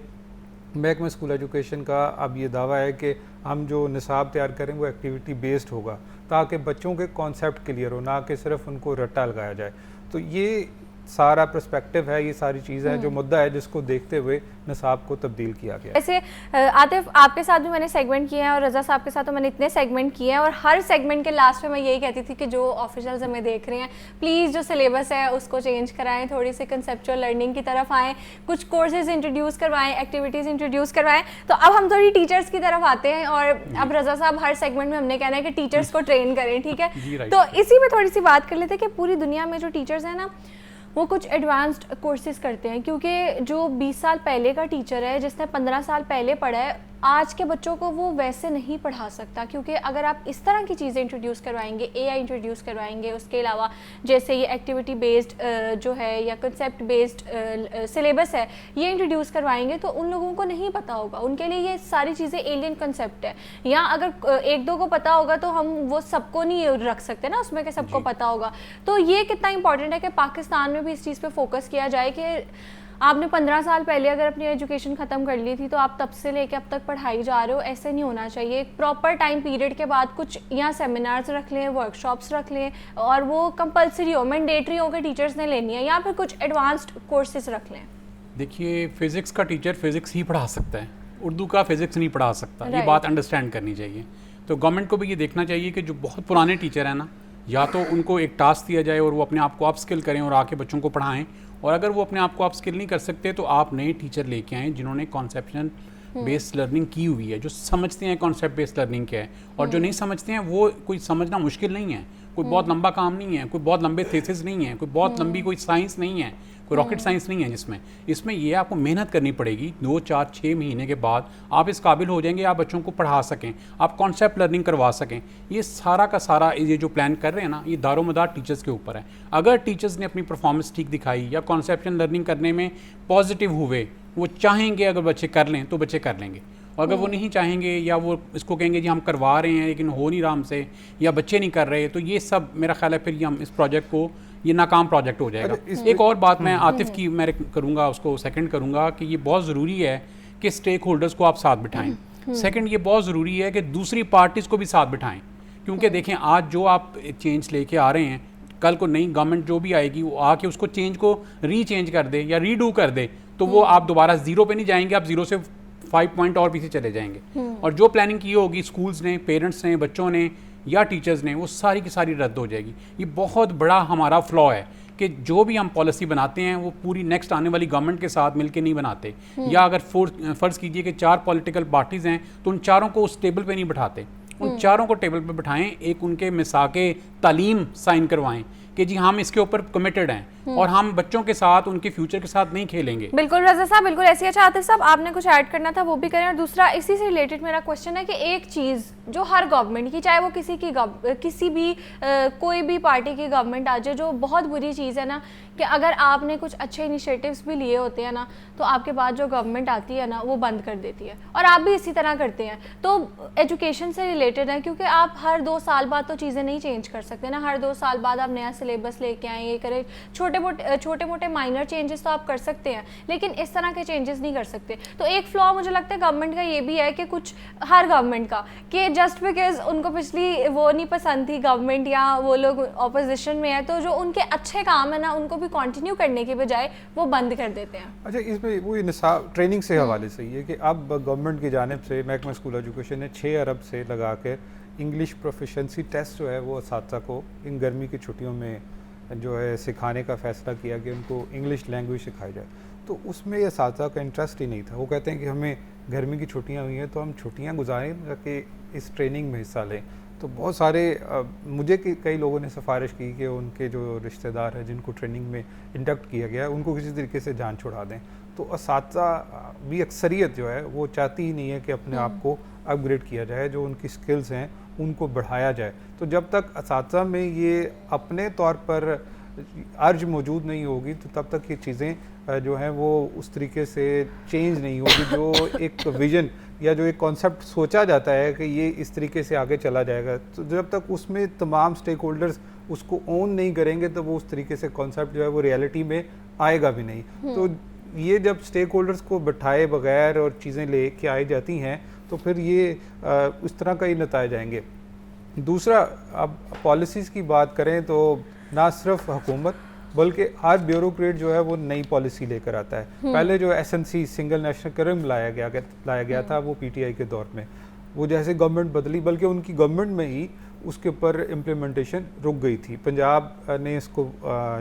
महकमा स्कूल एजुकेशन का अब ये दावा है कि हम जो निसाब तैयार करें वो एक्टिविटी बेस्ड होगा, ताकि बच्चों के कॉन्सेप्ट क्लियर हो, ना कि सिर्फ उनको रट्टा लगाया जाए। तो ये सारा पर्सपेक्टिव है, ये सारी चीज़ है जो मुद्दा है जिसको देखते हुए निसाब को तब्दील किया गया।
ऐसे आतिफ, आपके साथ भी मैंने सेगमेंट किए हैं और रज़ा साहब के साथ तो मैंने इतने सेगमेंट किए हैं, और हर सेगमेंट के लास्ट में मैं यही कहती थी कि जो ऑफिशियल्स हमें देख रहे हैं प्लीज़ जो सिलेबस है उसको चेंज कराएं, थोड़ी सी कंसेप्चुअल लर्निंग की तरफ आएँ, कुछ कोर्सेज इंट्रोड्यूस करवाएं, एक्टिविटीज़ इंट्रोड्यूस करवाएं। तो अब हम थोड़ी टीचर्स की तरफ आते हैं, और अब रज़ा साहब हर सेगमेंट में हमने कहना है कि टीचर्स को ट्रेन करें, ठीक है? तो इसी में थोड़ी सी बात कर लेते हैं कि पूरी दुनिया में जो टीचर्स हैं ना वो कुछ एडवांस्ड कोर्सेज करते हैं, क्योंकि जो 20 साल पहले का टीचर है जिसने 15 साल पहले पढ़ा है, आज के बच्चों को वो वैसे नहीं पढ़ा सकता। क्योंकि अगर आप इस तरह की चीज़ें इंट्रोड्यूस करवाएंगे, AI इंट्रोड्यूस करवाएंगे, उसके अलावा जैसे ये एक्टिविटी बेस्ड जो है या कंसेप्ट बेस्ड सिलेबस है ये इंट्रोड्यूस करवाएंगे, तो उन लोगों को नहीं पता होगा, उनके लिए ये सारी चीज़ें एलियन कंसेप्ट है। या अगर 1-2 को पता होगा तो हम वो सबको नहीं रख सकते ना उसमें कि सबको पता होगा। तो ये कितना इंपॉर्टेंट है कि पाकिस्तान में भी इस चीज़ पर फोकस किया जाए कि आपने 15 साल पहले अगर अपनी एजुकेशन ख़त्म कर ली थी तो आप तब से लेके अब तक पढ़ाई जा रहे हो, ऐसे नहीं होना चाहिए। एक प्रॉपर टाइम पीरियड के बाद कुछ यहाँ सेमिनार्स रख लें, वर्कशॉप्स रख लें, और वो कंपलसरी हो, मैंडेटरी हो के टीचर्स ने लेनी है, या फिर कुछ एडवांस्ड कोर्सेज रख लें।
देखिए, फिज़िक्स का टीचर फिज़िक्स ही पढ़ा सकता है, उर्दू का फिज़िक्स नहीं पढ़ा सकता। ये बात अंडरस्टैंड करनी चाहिए। तो गवर्नमेंट को भी ये देखना चाहिए कि जो बहुत पुराने टीचर हैं ना, या तो उनको एक टास्क दिया जाए और वो अपने आप को अपस्किल करें और आके बच्चों को पढ़ाएं, और अगर वो अपने आप को अपस्किल नहीं कर सकते तो आप नए टीचर लेके आएँ जिन्होंने कॉन्सेप्शन बेस्ड लर्निंग की हुई है, जो समझते हैं कॉन्सेप्ट बेस्ड लर्निंग क्या है। और जो नहीं समझते हैं वो, कोई समझना मुश्किल नहीं है, कोई बहुत लंबा काम नहीं है, कोई बहुत लंबे थीसिस नहीं है, कोई बहुत लंबी कोई साइंस नहीं है, कोई रॉकेट साइंस नहीं है जिसमें। इसमें ये आपको मेहनत करनी पड़ेगी। 2, 4, 6 महीने के बाद आप इस काबिल हो जाएंगे, आप बच्चों को पढ़ा सकें, आप कॉन्सेप्ट लर्निंग करवा सकें। ये सारा का सारा ये जो प्लान कर रहे हैं ना, ये दारोमदार टीचर्स के ऊपर है। अगर टीचर्स ने अपनी परफॉर्मेंस ठीक दिखाई या कॉन्सेप्शन लर्निंग करने में पॉजिटिव हुए, वो चाहेंगे अगर बच्चे कर लें तो बच्चे कर लेंगे, और अगर वो नहीं चाहेंगे या वो इसको कहेंगे जी हम करवा रहे हैं लेकिन हो नहीं रहा हमसे, या बच्चे नहीं कर रहे, तो ये सब मेरा ख्याल है फिर हम इस प्रोजेक्ट को, ये नाकाम प्रोजेक्ट हो जाएगा। एक और बात मैं आतिफ की मैं करूँगा, उसको सेकंड करूँगा कि ये बहुत ज़रूरी है कि स्टेक होल्डर्स को आप साथ बिठाएं। सेकंड, ये बहुत ज़रूरी है कि दूसरी पार्टीज़ को भी साथ बिठाएं, क्योंकि देखें आज जो आप चेंज लेके आ रहे हैं, कल को नई गवर्नमेंट जो भी आएगी वो आके उसको चेंज को रीचेंज कर दे या रीडू कर दे, तो वो आप दोबारा 0 पे नहीं जाएंगे, आप 0 से 5 पॉइंट और पीछे चले जाएंगे। और जो प्लानिंग की होगी स्कूल्स ने, पेरेंट्स ने, बच्चों ने या टीचर्स ने, वो सारी की सारी रद्द हो जाएगी। ये बहुत बड़ा हमारा फ्लॉ है कि जो भी हम पॉलिसी बनाते हैं वो पूरी नेक्स्ट आने वाली गवर्नमेंट के साथ मिलके नहीं बनाते। या अगर फ़र्ज़ कीजिए कि 4 पॉलिटिकल पार्टीज़ हैं तो उन चारों को उस टेबल पे नहीं बिठाते, उन चारों को टेबल पे बिठाएं, एक उनके मिसाके तालीम साइन करवाएं कि जी हम इसके ऊपर कमिटेड हैं और हम बच्चों के साथ उनके फ्यूचर के साथ नहीं खेलेंगे।
बिल्कुल रज़ा साहब, बिल्कुल ऐसे ही। अच्छा आतिफ साहब, आपने कुछ ऐड करना था वो भी करें। और दूसरा इसी से रिलेटेड मेरा क्वेश्चन है कि एक चीज़ जो हर गवर्नमेंट की, चाहे वो किसी भी कोई भी पार्टी की गवर्नमेंट आ जाए, जो बहुत बुरी चीज़ है ना कि अगर आपने कुछ अच्छे इनिशिएटिव्स भी लिए होते हैं ना तो आपके बाद जो गवर्नमेंट आती है ना वो बंद कर देती है, और आप भी इसी तरह करते हैं। तो एजुकेशन से रिलेटेड है, क्योंकि आप हर 2 साल बाद तो चीज़ें नहीं चेंज कर सकते ना। हर 2 साल बाद आप नया सिलेबस लेके आएँ, ये करें, छोटे मोटे माइनर चेंजेस तो आप कर सकते हैं, लेकिन इस तरह के चेंजेस नहीं कर सकते। तो एक फ्लॉ मुझे लगता है गवर्नमेंट का ये भी है कि कुछ, हर गवर्नमेंट का, कि जस्ट बिकॉज उनको पिछली वो नहीं पसंद थी गवर्नमेंट या वो लोग ऑपोजिशन में है, तो जो उनके अच्छे काम है ना उनको भी कंटिन्यू करने के बजाय वो बंद कर देते हैं।
अच्छा, इसमें वो निसाब ट्रेनिंग से हवाले से ये कि अब गवर्नमेंट की जानिब से महकमा स्कूल एजुकेशन ने 6 अरब से लगा कर इंग्लिश प्रोफिशेंसी टेस्ट जो है वो असातिज़ा को इन गर्मी की छुट्टियों में जो है सिखाने का फ़ैसला किया कि उनको इंग्लिश लैंग्वेज सिखाई जाए। तो उसमें असातिज़ा का इंटरेस्ट ही नहीं था। वो कहते हैं कि हमें गर्मी की छुट्टियाँ हुई हैं तो हम छुट्टियाँ गुजारें ताकि इस ट्रेनिंग में हिस्सा लें। तो बहुत सारे मुझे कई लोगों ने सिफारिश की कि उनके जो रिश्तेदार हैं जिनको ट्रेनिंग में इंडक्ट किया गया है उनको किसी तरीके से जान छुड़ा दें। तो असातिज़ा भी अक्सरियत जो है वो चाहती ही नहीं है कि अपने आप को अपग्रेड किया जाए, जो उनकी स्किल्स हैं उनको बढ़ाया जाए। तो जब तक असातिज़ा में ये अपने तौर पर अर्ज मौजूद नहीं होगी तो तब तक ये चीज़ें जो हैं वो उस तरीके से चेंज नहीं होगी। जो एक विज़न या जो एक कॉन्सेप्ट सोचा जाता है कि ये इस तरीके से आगे चला जाएगा, तो जब तक उसमें तमाम स्टेक होल्डर्स उसको ओन नहीं करेंगे तो वो उस तरीके से कॉन्सेप्ट जो है वो रियलिटी में आएगा भी नहीं। तो ये जब स्टेक होल्डर्स को बिठाए बगैर और चीज़ें ले के आई जाती हैं तो फिर ये उस तरह का ही नताए जाएंगे। दूसरा, अब पॉलिसीज़ की बात करें तो ना सिर्फ हुकूमत बल्कि हर ब्यूरोक्रेट जो है वो नई पॉलिसी लेकर आता है। पहले जो SNC सिंगल नेशनल करिकुलम लाया गया था वो PTI के दौर में, वो जैसे गवर्नमेंट बदली बल्कि उनकी गवर्नमेंट में ही उसके ऊपर इम्प्लीमेंटेशन रुक गई थी। पंजाब ने इसको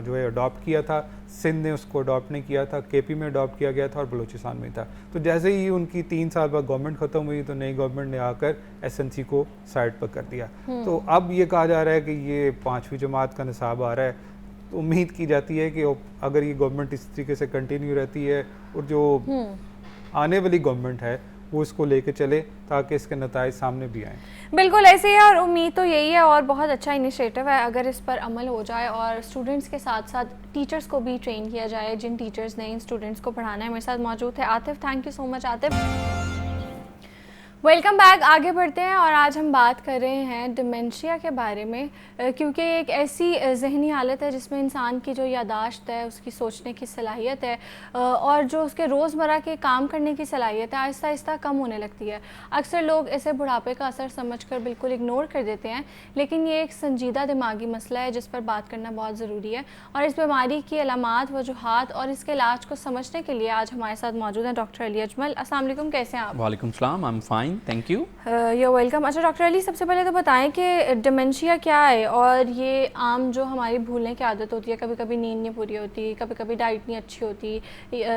जो है अडॉप्ट किया था, सिंध ने उसको अडॉप्ट नहीं किया था, KP में अडॉप्ट किया गया था और बलूचिस्तान में था। तो जैसे ही उनकी 3 साल बाद गवर्नमेंट ख़त्म हुई तो नई गवर्नमेंट ने आकर SNC को साइड पर कर दिया। तो अब ये कहा जा रहा है कि ये 5वीं जमात का निसाब आ रहा है, तो उम्मीद की जाती है कि अगर ये गवर्नमेंट इस तरीके से कंटिन्यू रहती है और जो आने वाली गवर्नमेंट है वो इसको लेके चले ताकि इसके नताइज सामने भी आएँ।
बिल्कुल ऐसे ही है, और उम्मीद तो यही है, और बहुत अच्छा इनिशिएटिव है अगर इस पर अमल हो जाए और स्टूडेंट्स के साथ साथ टीचर्स को भी ट्रेन किया जाए, जिन टीचर्स ने इन स्टूडेंट्स को पढ़ाना है। मेरे साथ मौजूद है Atif. Thank you so much Atif. Welcome back. आगे बढ़ते हैं और आज हम बात कर रहे हैं डिमेंशिया के बारे में, क्योंकि एक ऐसी जहनी हालत है जिसमें इंसान की जो यादाश्त है, उसकी सोचने की सलाहियत है और जो उसके रोज़मर्रा के काम करने की सलाहियत है आहिस्ता आहिस्ता कम होने लगती है। अक्सर लोग इसे बुढ़ापे का असर समझकर बिल्कुल इग्नोर कर देते हैं, लेकिन ये एक संजीदा दिमागी मसला है जिस पर बात करना बहुत ज़रूरी है। और इस बीमारी की अलामात, वजूहात और इसके इलाज को समझने के लिए आज हमारे साथ मौजूद हैं डॉक्टर अली अजमल। अस्सलाम वालेकुम, कैसे हैं आप?
वालेकुम सलाम, I am fine, thank you.
You welcome. अच्छा डॉक्टर अली, सबसे पहले तो बताएं कि डिमेंशिया क्या है, और ये आम जो हमारी भूलने की आदत होती है, कभी कभी नींद नहीं पूरी होती, कभी कभी डाइट नहीं अच्छी होती,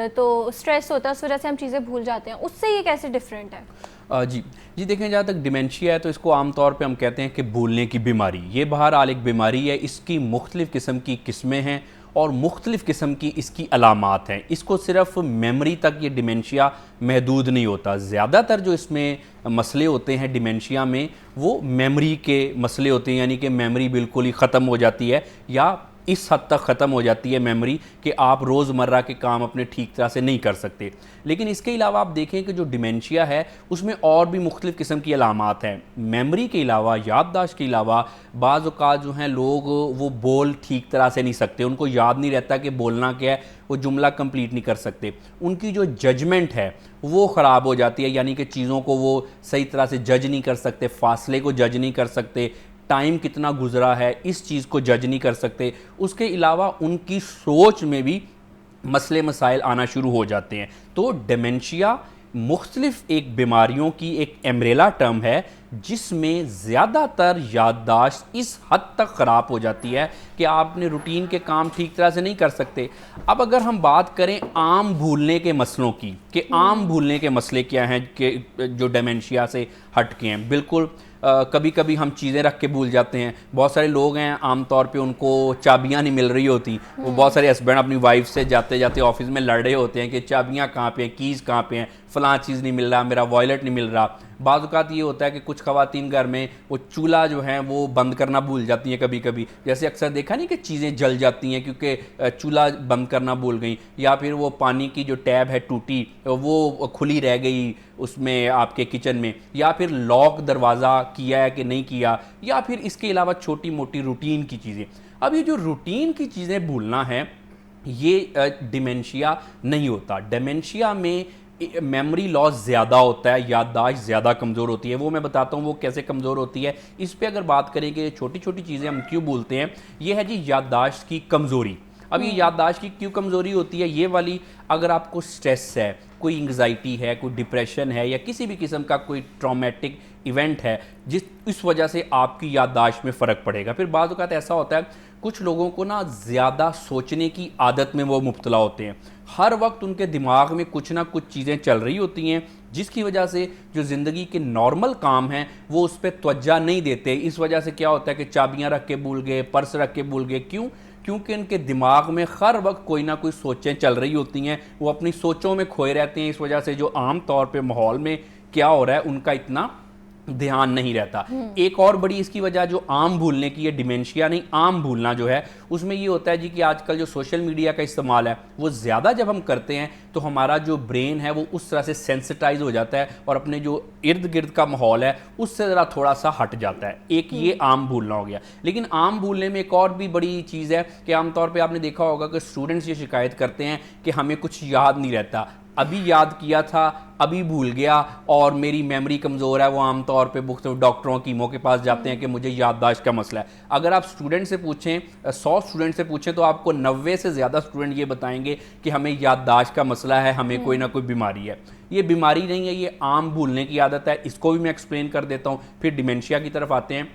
तो स्ट्रेस होता है, उस वजह से हम चीज़ें भूल जाते हैं, उससे ये कैसे डिफरेंट है?
जी देखें, जहाँ तक डिमेंशिया है तो इसको आमतौर पे हम कहते हैं कि भूलने की बीमारी। ये बहरहाल एक बीमारी है, इसकी मुख्तलिफ़ किस्म की किस्में हैं और मुख्तलिफ़ किस्म की इसकी अलामात हैं। इसको सिर्फ मेमोरी तक ये डिमेंशिया महदूद नहीं होता। ज़्यादातर जो इसमें मसले होते हैं डिमेंशिया में वो मेमोरी के मसले होते हैं, यानी कि मेमोरी बिल्कुल ही ख़त्म हो जाती है या इस हद तक ख़त्म हो जाती है मेमोरी कि आप रोज़मर्रा के काम अपने ठीक तरह से नहीं कर सकते। लेकिन इसके अलावा आप देखें कि जो डिमेंशिया है उसमें और भी मुख्तलिफ़ किस्म की अलामात हैं। मेमोरी के अलावा, याददाश्त के अलावा बाज़ औक़ात जो हैं लोग वो बोल ठीक तरह से नहीं सकते, उनको याद नहीं रहता कि बोलना क्या है, वो जुमला कंप्लीट नहीं कर सकते। उनकी जो जजमेंट है वो ख़राब हो जाती है, यानी कि चीज़ों को वो सही तरह से जज नहीं कर सकते, फ़ासले को जज नहीं कर सकते, टाइम कितना गुजरा है इस चीज़ को जज नहीं कर सकते। उसके अलावा उनकी सोच में भी मसले मसाइल आना शुरू हो जाते हैं। तो डिमेंशिया मुख्तलिफ एक बीमारियों की एक एम्ब्रेला टर्म है जिसमें ज़्यादातर याददाश्त इस हद तक ख़राब हो जाती है कि आप अपने रूटीन के काम ठीक तरह से नहीं कर सकते। अब अगर हम बात करें आम भूलने के मसलों की कि आम भूलने के मसले क्या हैं कि जो डिमेंशिया से हट के हैं, बिल्कुल कभी कभी हम चीज़ें रख के भूल जाते हैं। बहुत सारे लोग हैं आमतौर पे उनको चाबियां नहीं मिल रही होती, वो बहुत सारे हस्बैंड अपनी वाइफ से जाते जाते ऑफिस में लड़ रहे होते हैं कि चाबियां कहाँ पे हैं, कीज़ कहाँ पे हैं, फ़लाँ चीज़ नहीं मिल रहा, मेरा वॉलेट नहीं मिल रहा। बाज़ औक़ात ये होता है कि कुछ ख़वातीन घर में वो चूल्हा जो है वो बंद करना भूल जाती हैं कभी कभी, जैसे अक्सर देखा नहीं कि चीज़ें जल जाती हैं क्योंकि चूल्हा बंद करना भूल गई, या फिर वो पानी की जो टैब है टूटी वो खुली रह गई उसमें आपके किचन में, या फिर लॉक दरवाज़ा किया है कि नहीं किया, या फिर इसके अलावा छोटी मोटी रूटीन की चीज़ें। अब ये जो रूटीन की चीज़ें भूलना है ये डिमेंशिया नहीं होता। डिमेंशिया में मेमोरी लॉस ज़्यादा होता है, याददाश्त ज़्यादा कमज़ोर होती है। वो मैं बताता हूँ वो कैसे कमज़ोर होती है। इस पे अगर बात करें कि छोटी छोटी चीज़ें हम क्यों भूलते हैं, ये है जी याददाश्त की कमज़ोरी। अब ये याददाश्त की क्यों कमज़ोरी होती है, ये वाली अगर आपको स्ट्रेस है, कोई एंग्जाइटी है, कोई डिप्रेशन है, या किसी भी किस्म का कोई ट्रॉमेटिक इवेंट है इस वजह से आपकी याददाश्त में फ़र्क पड़ेगा। फिर बाज़ औक़ात ऐसा होता है कुछ लोगों को ना ज़्यादा सोचने की आदत में वो मुब्तला होते हैं, हर वक्त उनके दिमाग में कुछ ना कुछ चीज़ें चल रही होती हैं जिसकी वजह से जो ज़िंदगी के नॉर्मल काम हैं वो उस पर तवज्जो नहीं देते। इस वजह से क्या होता है कि चाबियां रख के भूल गए, पर्स रख के भूल गए। क्यों? क्योंकि उनके दिमाग में हर वक्त कोई ना कोई सोचें चल रही होती हैं, वो अपनी सोचों में खोए रहते हैं। इस वजह से जो आम तौर पे माहौल में क्या हो रहा है उनका इतना ध्यान नहीं रहता। एक और बड़ी इसकी वजह जो आम भूलने की है, डिमेंशिया नहीं आम भूलना जो है, उसमें ये होता है जी कि आजकल जो सोशल मीडिया का इस्तेमाल है वो ज़्यादा जब हम करते हैं तो हमारा जो ब्रेन है वो उस तरह से सेंसिटाइज हो जाता है और अपने जो इर्द गिर्द का माहौल है उससे ज़रा थोड़ा सा हट जाता है। एक ये आम भूलना हो गया। लेकिन आम भूलने में एक और भी बड़ी चीज़ है कि आमतौर पर आपने देखा होगा कि स्टूडेंट्स ये शिकायत करते हैं कि हमें कुछ याद नहीं रहता, अभी याद किया था अभी भूल गया और मेरी मेमोरी कमज़ोर है। वो आमतौर पे डॉक्टरों कीमों के पास जाते हैं कि मुझे याददाश्त का मसला है। अगर आप स्टूडेंट से पूछें, 100 स्टूडेंट से पूछें तो आपको 90 से ज़्यादा स्टूडेंट ये बताएंगे कि हमें याददाश्त का मसला है, हमें कोई ना कोई बीमारी है। ये बीमारी नहीं है, ये आम भूलने की आदत है। इसको भी मैं एक्सप्लेन कर देता हूँ, फिर डिमेंशिया की तरफ आते हैं।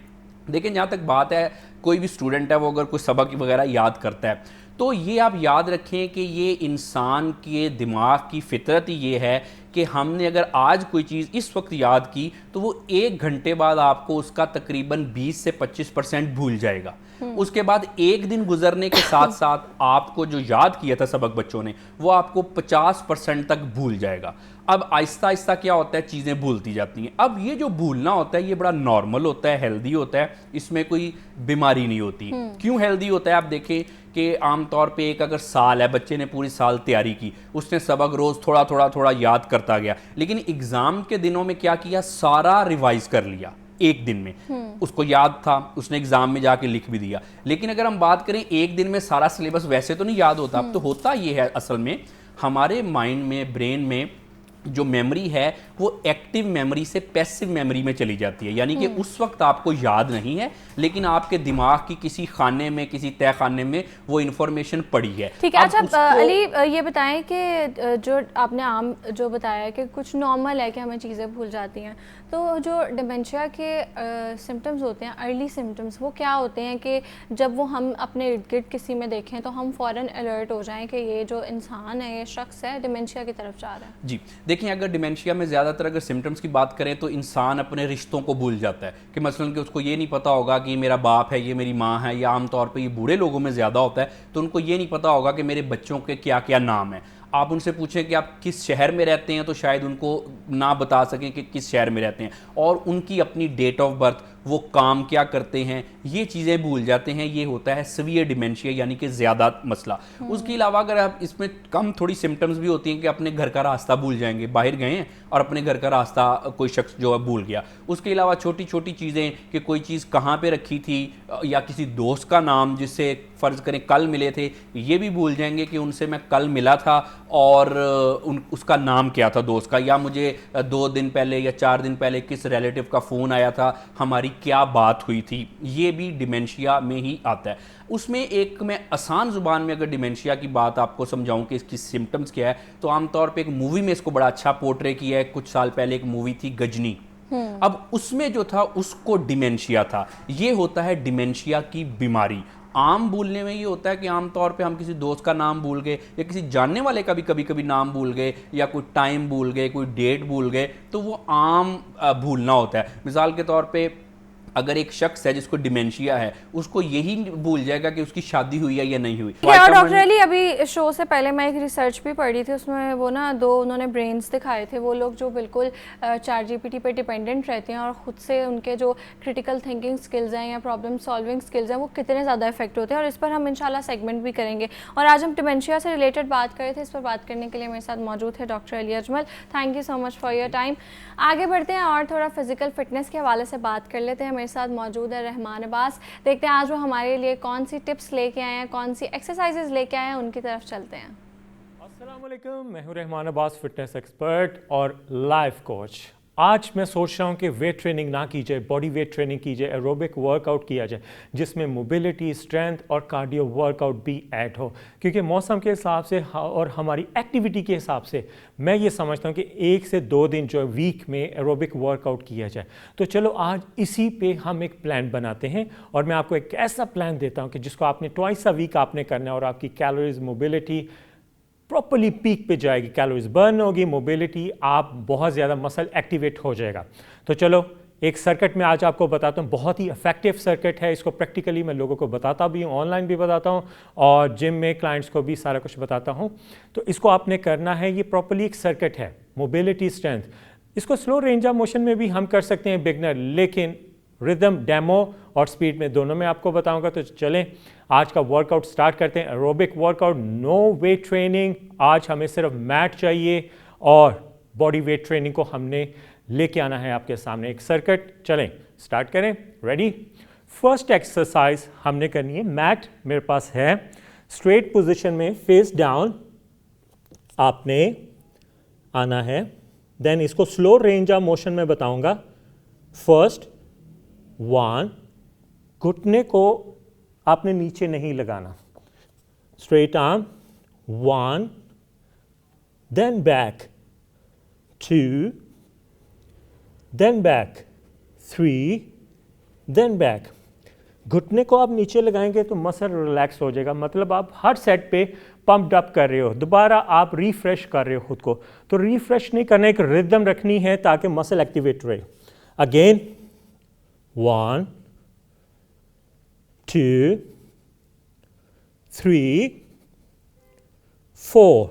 लेकिन जहाँ तक बात है कोई भी स्टूडेंट है वो अगर कोई सबक वगैरह याद करता है तो ये आप याद रखें कि ये इंसान के दिमाग की फितरत ही ये है कि हमने अगर आज कोई चीज़ इस वक्त याद की तो वो 1 घंटे बाद आपको उसका तकरीबन 20 से 25% भूल जाएगा। उसके बाद एक दिन गुजरने के साथ साथ आपको जो याद किया था सबक बच्चों ने वो आपको 50% तक भूल जाएगा। अब आहिस्ता आहिस्ता क्या होता है चीज़ें भूलती जाती हैं। अब ये जो भूलना होता है ये बड़ा नॉर्मल होता है, हेल्दी होता है, इसमें कोई बीमारी नहीं होती। क्यों हेल्दी होता है? आप देखें कि आमतौर पे एक अगर साल है, बच्चे ने पूरी साल तैयारी की, उसने सबक रोज़ थोड़ा याद करता गया, लेकिन एग्ज़ाम के दिनों में क्या किया, सारा रिवाइज कर लिया एक दिन में। उसको याद था, उसने एग्जाम में जाके लिख भी दिया। लेकिन अगर हम बात करें एक दिन में सारा सिलेबस, वैसे तो नहीं याद होता। अब तो होता ये है असल में हमारे माइंड में, ब्रेन में जो मेमोरी है वो एक्टिव मेमोरी से पैसिव मेमोरी में चली जाती है। यानी कि उस वक्त आपको याद नहीं है लेकिन आपके दिमाग की किसी खाने में, किसी तय खाने में वो इन्फॉर्मेशन पड़ी है।
ठीक है। अच्छा अली ये बताएं कि जो आपने आम जो बताया कि कुछ नॉर्मल है कि हमें चीज़ें भूल जाती हैं, तो जो डिमेंशिया के सिम्टम्स होते हैं, अर्ली सिम्टम्स, वो क्या होते हैं कि जब वो हम अपने इर्द गिर्द किसी में देखें तो हम फ़ौरन अलर्ट हो जाएं कि ये जो इंसान है, ये शख्स है, डिमेंशिया की तरफ जा रहा है?
जी देखिए, अगर डिमेंशिया में ज़्यादातर अगर सिम्टम्स की बात करें तो इंसान अपने रिश्तों को भूल जाता है कि मसलन कि उसको ये नहीं पता होगा कि ये मेरा बाप है, ये मेरी माँ है, या आमतौर पे ये बूढ़े लोगों में ज़्यादा होता है तो उनको ये नहीं पता होगा कि मेरे बच्चों के क्या क्या नाम है। आप उनसे पूछें कि आप किस शहर में रहते हैं तो शायद उनको ना बता सकें कि किस शहर में रहते हैं, और उनकी अपनी डेट ऑफ बर्थ, वो काम क्या करते हैं, ये चीज़ें भूल जाते हैं। ये होता है सीवियर डिमेंशिया, यानी कि ज़्यादा मसला। उसके अलावा अगर आप इसमें कम थोड़ी सिम्टम्स भी होती हैं कि अपने घर का रास्ता भूल जाएंगे, बाहर गए हैं और अपने घर का रास्ता कोई शख्स जो है भूल गया। उसके अलावा छोटी छोटी चीज़ें कि कोई चीज़ कहाँ पे रखी थी, या किसी दोस्त का नाम जिससे फ़र्ज़ करें कल मिले थे, ये भी भूल जाएंगे कि उनसे मैं कल मिला था और उसका नाम क्या था दोस्त का, या मुझे 2 दिन पहले या 4 दिन पहले किस रिलेटिव का फ़ोन आया था, हमारी क्या बात हुई थी। ये भी डिमेंशिया में ही आता है। उसमें एक मैं आसान ज़ुबान में अगर डिमेंशिया की बात आपको समझाऊं कि इसकी सिम्टम्स क्या है, तो आमतौर पे एक मूवी में इसको बड़ा अच्छा पोर्ट्रे किया है। कुछ साल पहले एक मूवी थी गजनी, अब उसमें जो था उसको डिमेंशिया था। ये होता है डिमेंशिया की बीमारी। आम भूलने में ये होता है कि आम तौर पे हम किसी दोस्त का नाम भूल गए या किसी जानने वाले का भी कभी नाम भूल गए, या कोई टाइम भूल गए, कोई डेट भूल गए, तो वो आम भूलना होता है। मिसाल के तौर पे अगर एक शख्स है जिसको डिमेंशिया है उसको यही भूल जाएगा कि उसकी शादी हुई है या नहीं हुई।
यार डॉक्टर अली, अभी शो से पहले मैं एक रिसर्च भी पढ़ी थी, उसमें वो ना 2 उन्होंने ब्रेन्स दिखाए थे। वो लोग जो बिल्कुल ChatGPT पे डिपेंडेंट रहते हैं और ख़ुद से उनके जो क्रिटिकल थिंकिंग स्किल्स हैं या प्रॉब्लम सॉल्विंग स्किल्स हैं वो कितने ज़्यादा इफेक्ट होते हैं, और इस पर हम इंशाल्लाह सेगमेंट भी करेंगे। और आज हम डिमेंशिया से रिलेटेड बात कर रहे थे, इस पर बात करने के लिए मेरे साथ मौजूद है doctor Ali Ajmal. Thank you so much for your time. आगे बढ़ते हैं और थोड़ा फिजिकल फिटनेस के हवाले से बात कर लेते हैं। मेरे साथ मौजूद है रहमान अब्बास। देखते हैं आज वो हमारे लिए कौन सी टिप्स लेके आए हैं, कौन सी एक्सरसाइजेज लेके आए हैं, उनकी तरफ चलते हैं।
अस्सलाम वालेकुम, मैं हूं रहमान अब्बास, फिटनेस एक्सपर्ट और लाइफ कोच। आज मैं सोच रहा हूं कि वेट ट्रेनिंग ना की जाए, बॉडी वेट ट्रेनिंग की जाए, एरोबिक वर्कआउट किया जाए जिसमें मोबिलिटी, स्ट्रेंथ और कार्डियो वर्कआउट भी ऐड हो, क्योंकि मौसम के हिसाब से और हमारी एक्टिविटी के हिसाब से मैं ये समझता हूं कि 1 से 2 दिन जो वीक में एरोबिक वर्कआउट किया जाए। तो चलो आज इसी पे हम एक प्लान बनाते हैं और मैं आपको एक ऐसा प्लान देता हूँ कि जिसको आपने ट्वाइस अ वीक आपने करना है और आपकी कैलोरीज, मोबिलिटी प्रॉपरली पीक पे जाएगी, कैलोरीज बर्न होगी, मोबिलिटी, आप बहुत ज़्यादा मसल एक्टिवेट हो जाएगा। तो चलो एक सर्किट में आज आपको बताता हूँ, बहुत ही इफेक्टिव सर्किट है। इसको प्रैक्टिकली मैं लोगों को बताता भी हूँ, ऑनलाइन भी बताता हूँ और जिम में क्लाइंट्स को भी सारा कुछ बताता हूँ। तो इसको आपने करना है, ये प्रॉपरली एक सर्किट है, मोबिलिटी, स्ट्रेंथ। इसको स्लो रेंज ऑफ मोशन में भी हम कर सकते हैं बिगनर, लेकिन रिदम, डेमो और स्पीड में दोनों में आपको बताऊंगा। तो चलें आज का वर्कआउट स्टार्ट करते हैं। Aerobic workout, no weight training. आज हमें सिर्फ मैट चाहिए और बॉडी वेट ट्रेनिंग को हमने लेके आना है आपके सामने। एक सर्किट, चलें स्टार्ट करें। रेडी? फर्स्ट एक्सरसाइज हमने करनी है, मैट मेरे पास है, स्ट्रेट पोजीशन में फेस डाउन आपने आना है। देन इसको स्लो रेंज ऑफ मोशन में बताऊंगा। फर्स्ट 1, घुटने को आपने नीचे नहीं लगाना, straight arm 1, then back 2, then back 3, then back. घुटने को आप नीचे लगाएंगे तो मसल रिलैक्स हो जाएगा, मतलब आप हर सेट पे पंप्ड अप कर रहे हो, दोबारा आप रिफ्रेश कर रहे हो खुद को। तो रिफ्रेश नहीं करना, एक रिदम रखनी है ताकि मसल एक्टिवेट रहे। अगेन 1, 2, 3, 4।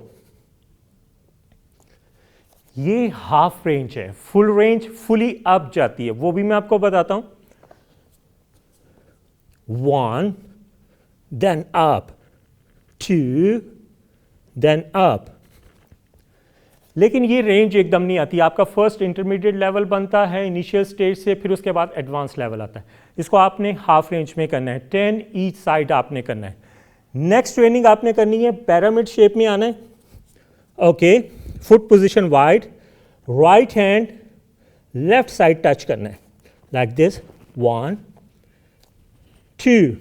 ये हाफ रेंज है, फुल रेंज फुली अप जाती है, वो भी मैं आपको बताता हूं। 1, देन अप, 2, देन अप। लेकिन ये रेंज एकदम नहीं आती, आपका फर्स्ट इंटरमीडिएट लेवल बनता है इनिशियल स्टेज से, फिर उसके बाद एडवांस लेवल आता है। इसको आपने हाफ रेंज में करना है, 10 ईच साइड आपने करना है। नेक्स्ट ट्रेनिंग आपने करनी है, पिरामिड शेप में आना है। Okay, foot position wide, right hand left side touch करना है लाइक दिस। 1, 2,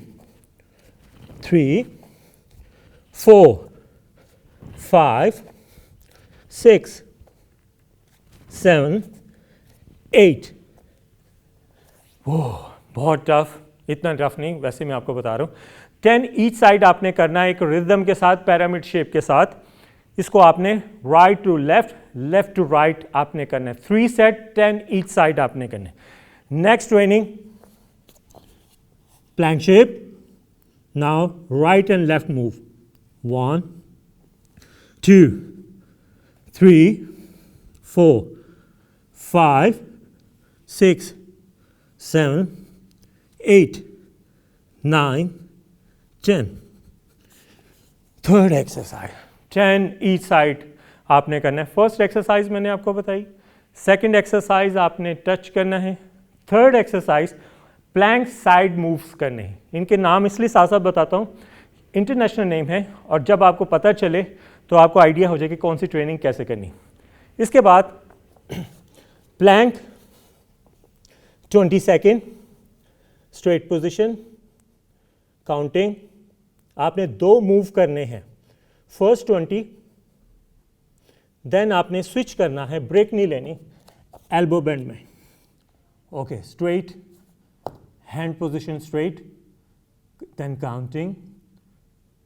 3, 4, 5, 6, 7, 8। ओह बहुत टफ, इतना टफ नहीं, वैसे मैं आपको बता रहा हूँ। 10 ईच साइड आपने करना है, एक रिदम के साथ, पिरामिड शेप के साथ। इसको आपने right to left, left to right आपने करना है। 3 सेट, 10 ईच साइड आपने करना है। Next training plank shape. Now right and left move. 1, 2, 3, 4, 5, 6, 7, 8, 9, 10। Third exercise 10 each side आपने करना है। फर्स्ट एक्सरसाइज मैंने आपको बताई, सेकंड एक्सरसाइज आपने टच करना है, third exercise plank side moves करने हैं। इनके नाम इसलिए साथ साथ बताता हूँ, इंटरनेशनल नेम है, और जब आपको पता चले तो आपको आइडिया हो जाए कि कौन सी ट्रेनिंग कैसे करनी। इसके बाद plank 20 second, straight position, counting. आपने 2 मूव करने हैं, फर्स्ट 20, देन आपने स्विच करना है, ब्रेक नहीं लेनी, एल्बो बेंड में। Okay, straight, hand position straight, then counting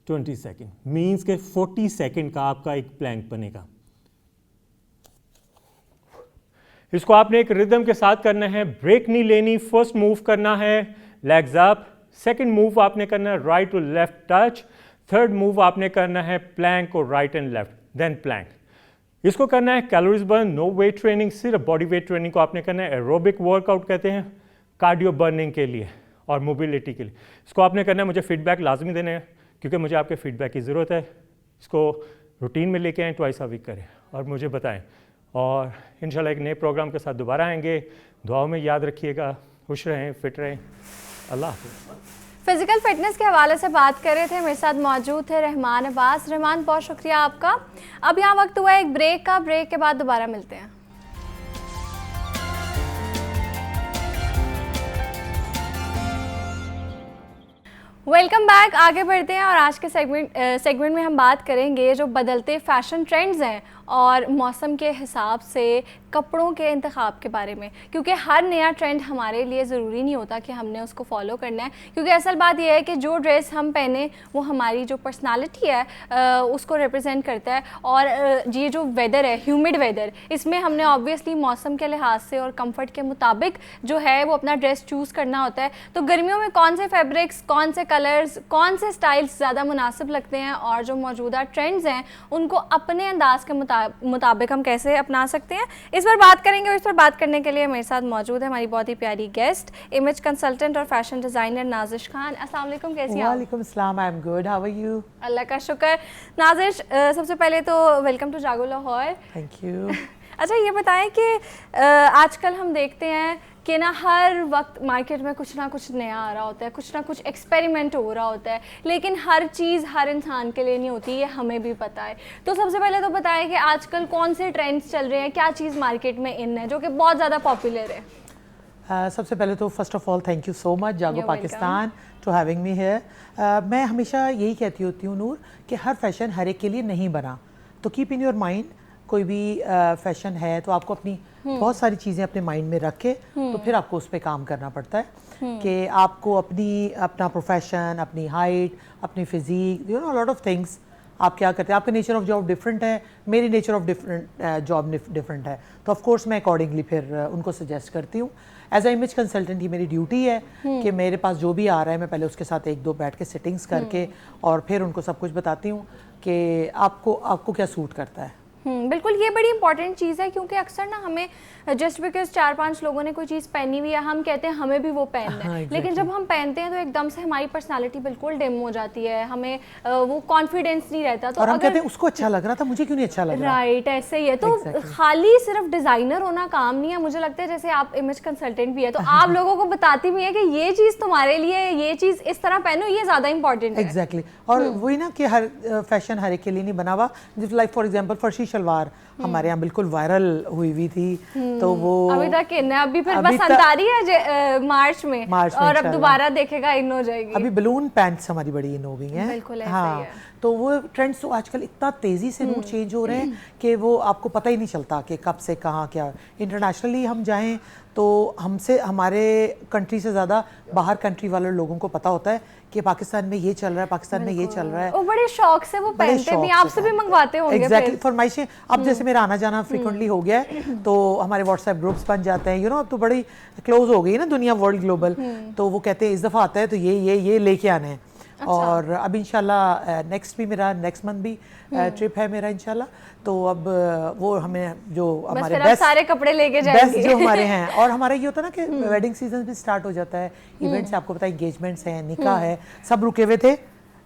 20 second. Means के 40 सेकेंड का आपका एक प्लैंक बनेगा। इसको आपने एक रिदम के साथ करना है, ब्रेक नहीं लेनी। फर्स्ट मूव करना है लेग्स अप, सेकंड मूव आपने करना है right to left touch, third move आपने करना है प्लैंक और right and left, then plank. इसको करना है calories burn, no weight training, सिर्फ बॉडी वेट ट्रेनिंग को आपने करना है। एरोबिक वर्कआउट कहते हैं कार्डियो बर्निंग के लिए और मोबिलिटी के लिए। इसको आपने करना है, मुझे फीडबैक लाजमी देने हैं क्योंकि मुझे आपके फीडबैक की ज़रूरत है। इसको रूटीन में लेके आएँ, ट्वाइस अ वीक करें और मुझे बताएं। और इंशाल्लाह एक नए प्रोग्राम के साथ दोबारा आएंगे। दुआओं में याद रखिएगा, खुश रहें, फिट रहें। अल्लाह हाफ़िज़।
फिजिकल फिटनेस के हवाले से बात कर रहे थे, मेरे साथ मौजूद थे रहमान अब्बास। रहमान, बहुत शुक्रिया आपका। अब यहाँ वक्त हुआ है एक ब्रेक का, ब्रेक के बाद दोबारा मिलते हैं। Welcome back. आगे बढ़ते हैं और आज के सेगमेंट में हम बात करेंगे जो बदलते फैशन ट्रेंड्स हैं और मौसम के हिसाब से कपड़ों के इंतखाब के बारे में, क्योंकि हर नया ट्रेंड हमारे लिए ज़रूरी नहीं होता कि हमने उसको फॉलो करना है। क्योंकि असल बात यह है कि जो ड्रेस हम पहने वो हमारी जो पर्सनालिटी है उसको रिप्रेजेंट करता है। और ये जो वेदर है, ह्यूमिड वेदर, इसमें हमने ऑब्वियसली मौसम के लिहाज से और कंफर्ट के मुताबिक जो है वो अपना ड्रेस चूज़ करना होता है। तो गर्मियों में कौन से फैब्रिक्स, कौन से कलर्स, कौन से स्टाइल्स ज़्यादा मुनासिब लगते हैं और जो मौजूदा ट्रेंड्स हैं उनको अपने अंदाज के मुताबिक हम कैसे अपना सकते हैं, इस पर बात करेंगे। और इस पर बात करने के लिए मेरे साथ मौजूद है हमारी बहुत ही प्यारी गेस्ट, इमेज कंसल्टेंट और फैशन डिज़ाइनर नाजिश खान। अस्सलाम वालेकुम, कैसी हैं आप?
वालेकुम अस्सलाम, I am good, how are you?
Allah का शुक्र। नाजिश, सबसे पहले तो वेलकम टू जागो लाहौर।
Thank you.
अच्छा, ये बताएं कि आजकल हम देखते हैं कि ना हर वक्त मार्केट में कुछ ना कुछ नया आ रहा होता है, कुछ ना कुछ एक्सपेरिमेंट हो रहा होता है, लेकिन हर चीज़ हर इंसान के लिए नहीं होती, ये हमें भी पता है। तो सबसे पहले तो बताएं कि आजकल कौन से ट्रेंड्स चल रहे हैं, क्या चीज़ मार्केट में इन है जो कि बहुत ज़्यादा पॉपुलर है?
सबसे पहले तो first of all thank you so much Jaago Pakistan to having me here. मैं हमेशा यही कहती होती हूँ नूर कि हर फैशन हर एक के लिए नहीं बना, तो कीप इन योर माइंड कोई भी फैशन है तो आपको अपनी बहुत सारी चीज़ें अपने माइंड में रख के तो फिर आपको उस पर काम करना पड़ता है कि आपको अपना प्रोफेशन, अपनी हाइट, अपनी physique, you know lot of things आप क्या करते हैं। आपका नेचर ऑफ जॉब डिफरेंट है, मेरी नेचर ऑफ जॉब डिफरेंट है, तो ऑफ कोर्स मैं अकॉर्डिंगली फिर उनको सजेस्ट करती हूँ। एज अ इमेज कंसल्टेंट ही मेरी ड्यूटी है कि मेरे पास जो भी आ रहा है मैं पहले उसके साथ एक दो बैठ के सेटिंग्स करके और फिर उनको सब कुछ बताती हूँ कि आपको क्या सूट करता है।
बिल्कुल, ये बड़ी इंपॉर्टेंट चीज़ है क्योंकि अक्सर ना हमें जस्ट बिकॉज 4-5 लोगों ने कोई चीज़ पहनी हुई है हम कहते हैं हमें भी वो पहनना है।
exactly.
लेकिन जब हम पहनते हैं तो एकदम से हमारी पर्सनालिटी बिल्कुल डिम हो जाती है, हमें वो कॉन्फिडेंस नहीं रहता। तो
और हम कहते हैं उसको अच्छा लग रहा था, मुझे क्यों नहीं अच्छा लग रहा।
राइट, ऐसे ही है। तो खाली सिर्फ डिज़ाइनर होना काम नहीं है, मुझे लगता है जैसे आप इमेज कंसल्टेंट भी है तो आप लोगों को बताती भी है कि ये चीज़ तुम्हारे लिए, ये चीज़ इस तरह पहनो, ये ज़्यादा इंपॉर्टेंट है।
एग्जैक्टली और वही ना कि हर फैशन हर एक के लिए नहीं बना हुआ। जैसे लाइक फॉर एग्जांपल फर्शी शलवार हमारे यहाँ बिल्कुल वायरल हुई थी, तो वो
अभी तक इन है, अभी फिर बसंत आ रही है मार्च में और अब दोबारा देखेगा इन हो जाएगी।
अभी बलून पैंट्स हमारी बड़ी इन हो गई हैं।
बिल्कुल ऐसे
हाँ,
ही है।
तो वो ट्रेंड्स तो आजकल इतना तेज़ी से रूट चेंज हो रहे हैं कि वो आपको पता ही नहीं चलता कि कब से कहाँ क्या। इंटरनेशनली हम जाएं तो हमसे, हमारे कंट्री से ज़्यादा बाहर कंट्री वाले लोगों को पता होता है कि पाकिस्तान में ये चल रहा है, पाकिस्तान में ये चल रहा है।
वो बड़े शौक से वो पहनते भी, आपसे भी मंगवाते होंगे।
एग्जैक्टली, फरमाइशें। अब जैसे मेरा आना जाना फ्रिक्वेंटली हो गया है तो हमारे व्हाट्सएप ग्रुप्स बन जाते हैं, यू नो, अब तो बड़ी क्लोज हो गई है ना दुनिया, वर्ल्ड ग्लोबल। तो वो कहते हैं इस दफ़ा आता है तो ये लेके आने हैं। अच्छा। और अब इंशाल्लाह नेक्स्ट मंथ भी ट्रिप है मेरा इंशाल्लाह, तो अब वो हमें जो हमारे बेस्ट
सारे कपड़े लेके जाएंगे,
बेस्ट जो हमारे हैं। और हमारा ये होता है ना कि वेडिंग सीजन भी स्टार्ट हो जाता है, इवेंट्स आपको पता है, एंगेजमेंट्स हैं, निकाह है, सब रुके हुए थे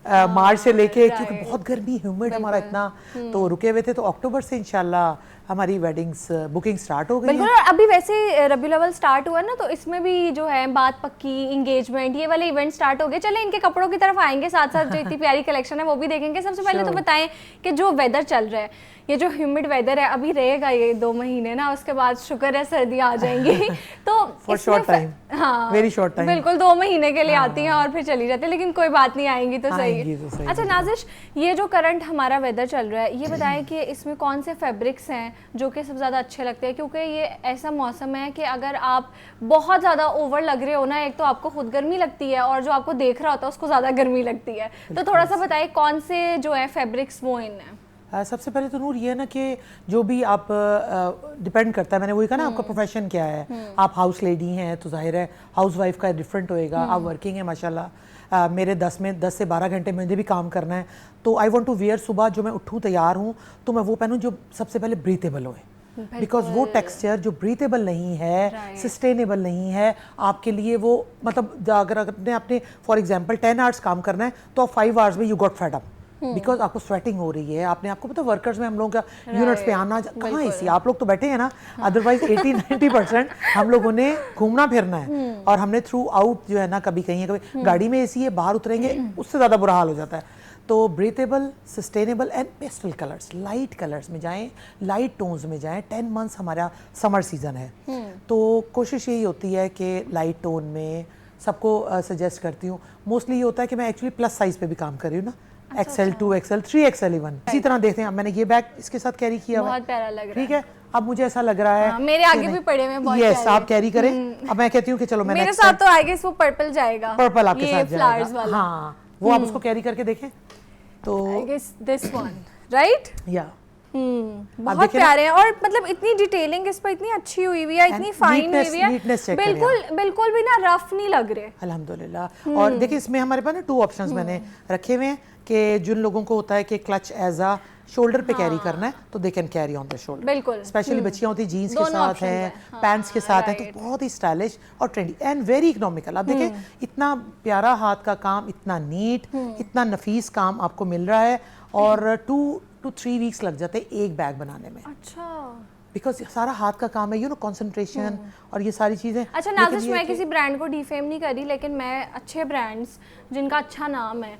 मार्च से लेके, क्योंकि बहुत गर्मी, ह्यूमिड हमारा इतना, तो रुके हुए थे। तो अक्टूबर से इंशाल्लाह हमारी वेडिंग्स बुकिंग स्टार्ट हो गई है।
बिल्कुल। अभी वैसे रबीउल अव्वल स्टार्ट हुआ ना, तो इसमें भी जो है बात पक्की, एंगेजमेंट, ये वाले इवेंट स्टार्ट हो गए। चले इनके कपड़ों की तरफ आएंगे, साथ साथ जो इतनी प्यारी कलेक्शन है वो भी देखेंगे। सबसे पहले तो बताएं कि जो वेदर चल रहा है, ये जो ह्यूमिड वेदर है अभी रहेगा ये 2 महीने ना, उसके बाद शुक्र है सर्दियाँ आ जाएंगी। तो
फॉर शॉर्ट टाइम,
हाँ,
वेरी शॉर्ट टाइम,
बिल्कुल 2 महीने के लिए आती हैं और फिर चली जाती है, लेकिन कोई बात नहीं, आएंगी तो सही। अच्छा नाजिश, ये जो करंट हमारा वेदर चल रहा है, ये बताएं कि इसमें कौन से फैब्रिक्स हैं जो कि सबसे ज़्यादा अच्छे लगते हैं? क्योंकि ये ऐसा मौसम है कि अगर आप बहुत ज़्यादा ओवर लग रहे हो ना, एक तो आपको खुद गर्मी लगती है और जो आपको देख रहा होता है उसको ज़्यादा गर्मी लगती है। तो थोड़ा सा बताइए कौन से जो है फैब्रिक्स वो इन है।
सबसे पहले तो नूर ये है ना कि जो भी आप डिपेंड करता है, मैंने वही कहा ना आपका प्रोफेशन क्या है। आप हाउस लेडी हैं तो जाहिर है हाउस वाइफ का डिफरेंट होएगा, आप वर्किंग है माशाल्लाह। मेरे 10 से 12 घंटे मुझे भी काम करना है, तो आई वांट टू वियर सुबह जो मैं उठूँ तैयार हूँ तो मैं वो पहनूँ जो सबसे पहले ब्रीथेबल होए, बिकॉज वो टेक्सचर जो ब्रीथेबल नहीं है, सस्टेनेबल नहीं है आपके लिए, वो मतलब अगर आपने फॉर एग्जांपल 10 आवर्स काम करना है तो आप 5 आवर्स में you got fed up, because आपको स्वेटिंग हो रही है। आपने आपको पता वर्कर्स में हम लोगों का यूनिट्स पे आना कहाँ एसी, आप लोग तो बैठे हैं ना, अदरवाइज 80-90% हम लोगों ने घूमना फिरना है और हमने थ्रू आउट जो है ना कभी कहीं है कभी गाड़ी में एसी है, बाहर उतरेंगे उससे ज़्यादा बुरा हाल हो जाता है। तो breathable, sustainable and pastel colours, light colours में जाएं, लाइट टोन्स में जाएं। 10 मंथ्स हमारा समर सीजन है, तो कोशिश यही होती है कि लाइट टोन में सबको सजेस्ट करती हूँ। मोस्टली ये होता है कि मैं एक्चुअली प्लस साइज पे भी काम कर रही हूँ ना, XL, 2XL, 3XL इवन। इसी तरह देखते हैं, मैंने ये बैग इसके साथ कैरी किया,
बहुत प्यारा लग रहा है।
ठीक है, अब मुझे ऐसा लग रहा है
मेरे आगे भी पड़े हुए बहुत
यस आप कैरी करें। अब मैं कहती हूँ कि चलो मैं
मेरे साथ तो आई गेस वो पर्पल जाएगा,
पर्पल आपके
ये
साथ
फ्लावर्स
जाएगा।
वाला।
हाँ वो आप उसको कैरी करके देखें तो
I guess this one, right?
या
बहुत प्यारे हैं और मतलब इतनी डिटेलिंग इस पर इतनी अच्छी हुई हुई है, इतनी फाइन हुई हुई है, बिल्कुल बिल्कुल भी ना रफ नहीं लग रहे,
अल्हम्दुलिल्लाह। और देखिए इसमें हमारे पास ना 2 ऑप्शंस मैंने रखे हुए हैं कि जिन लोगों को होता है कि क्लच एज अ शोल्डर पे कैरी करना है तो they can carry on the shoulder,
बिल्कुल।
स्पेशली बच्चियां होती जीन्स के
दोनों
साथ
options
हैं,
हैं,
पैंट्स के साथ हैं, तो बहुत ही स्टाइलिश और ट्रेंडी एंड वेरी इकोनॉमिकल। आप देखें इतना प्यारा हाथ का काम, इतना नीट, इतना नफीस काम आपको मिल रहा है और 2 to 3 वीक्स लग जाते हैं एक बैग बनाने में।
अच्छा,
बिकॉज सारा हाथ का काम है, यू नो कंसंट्रेशन और ये सारी चीजें।
अच्छा नाज़िश, मैं किसी ब्रांड को डिफेम नहीं कर रही, लेकिन मैं अच्छे ब्रांड्स जिनका अच्छा नाम है,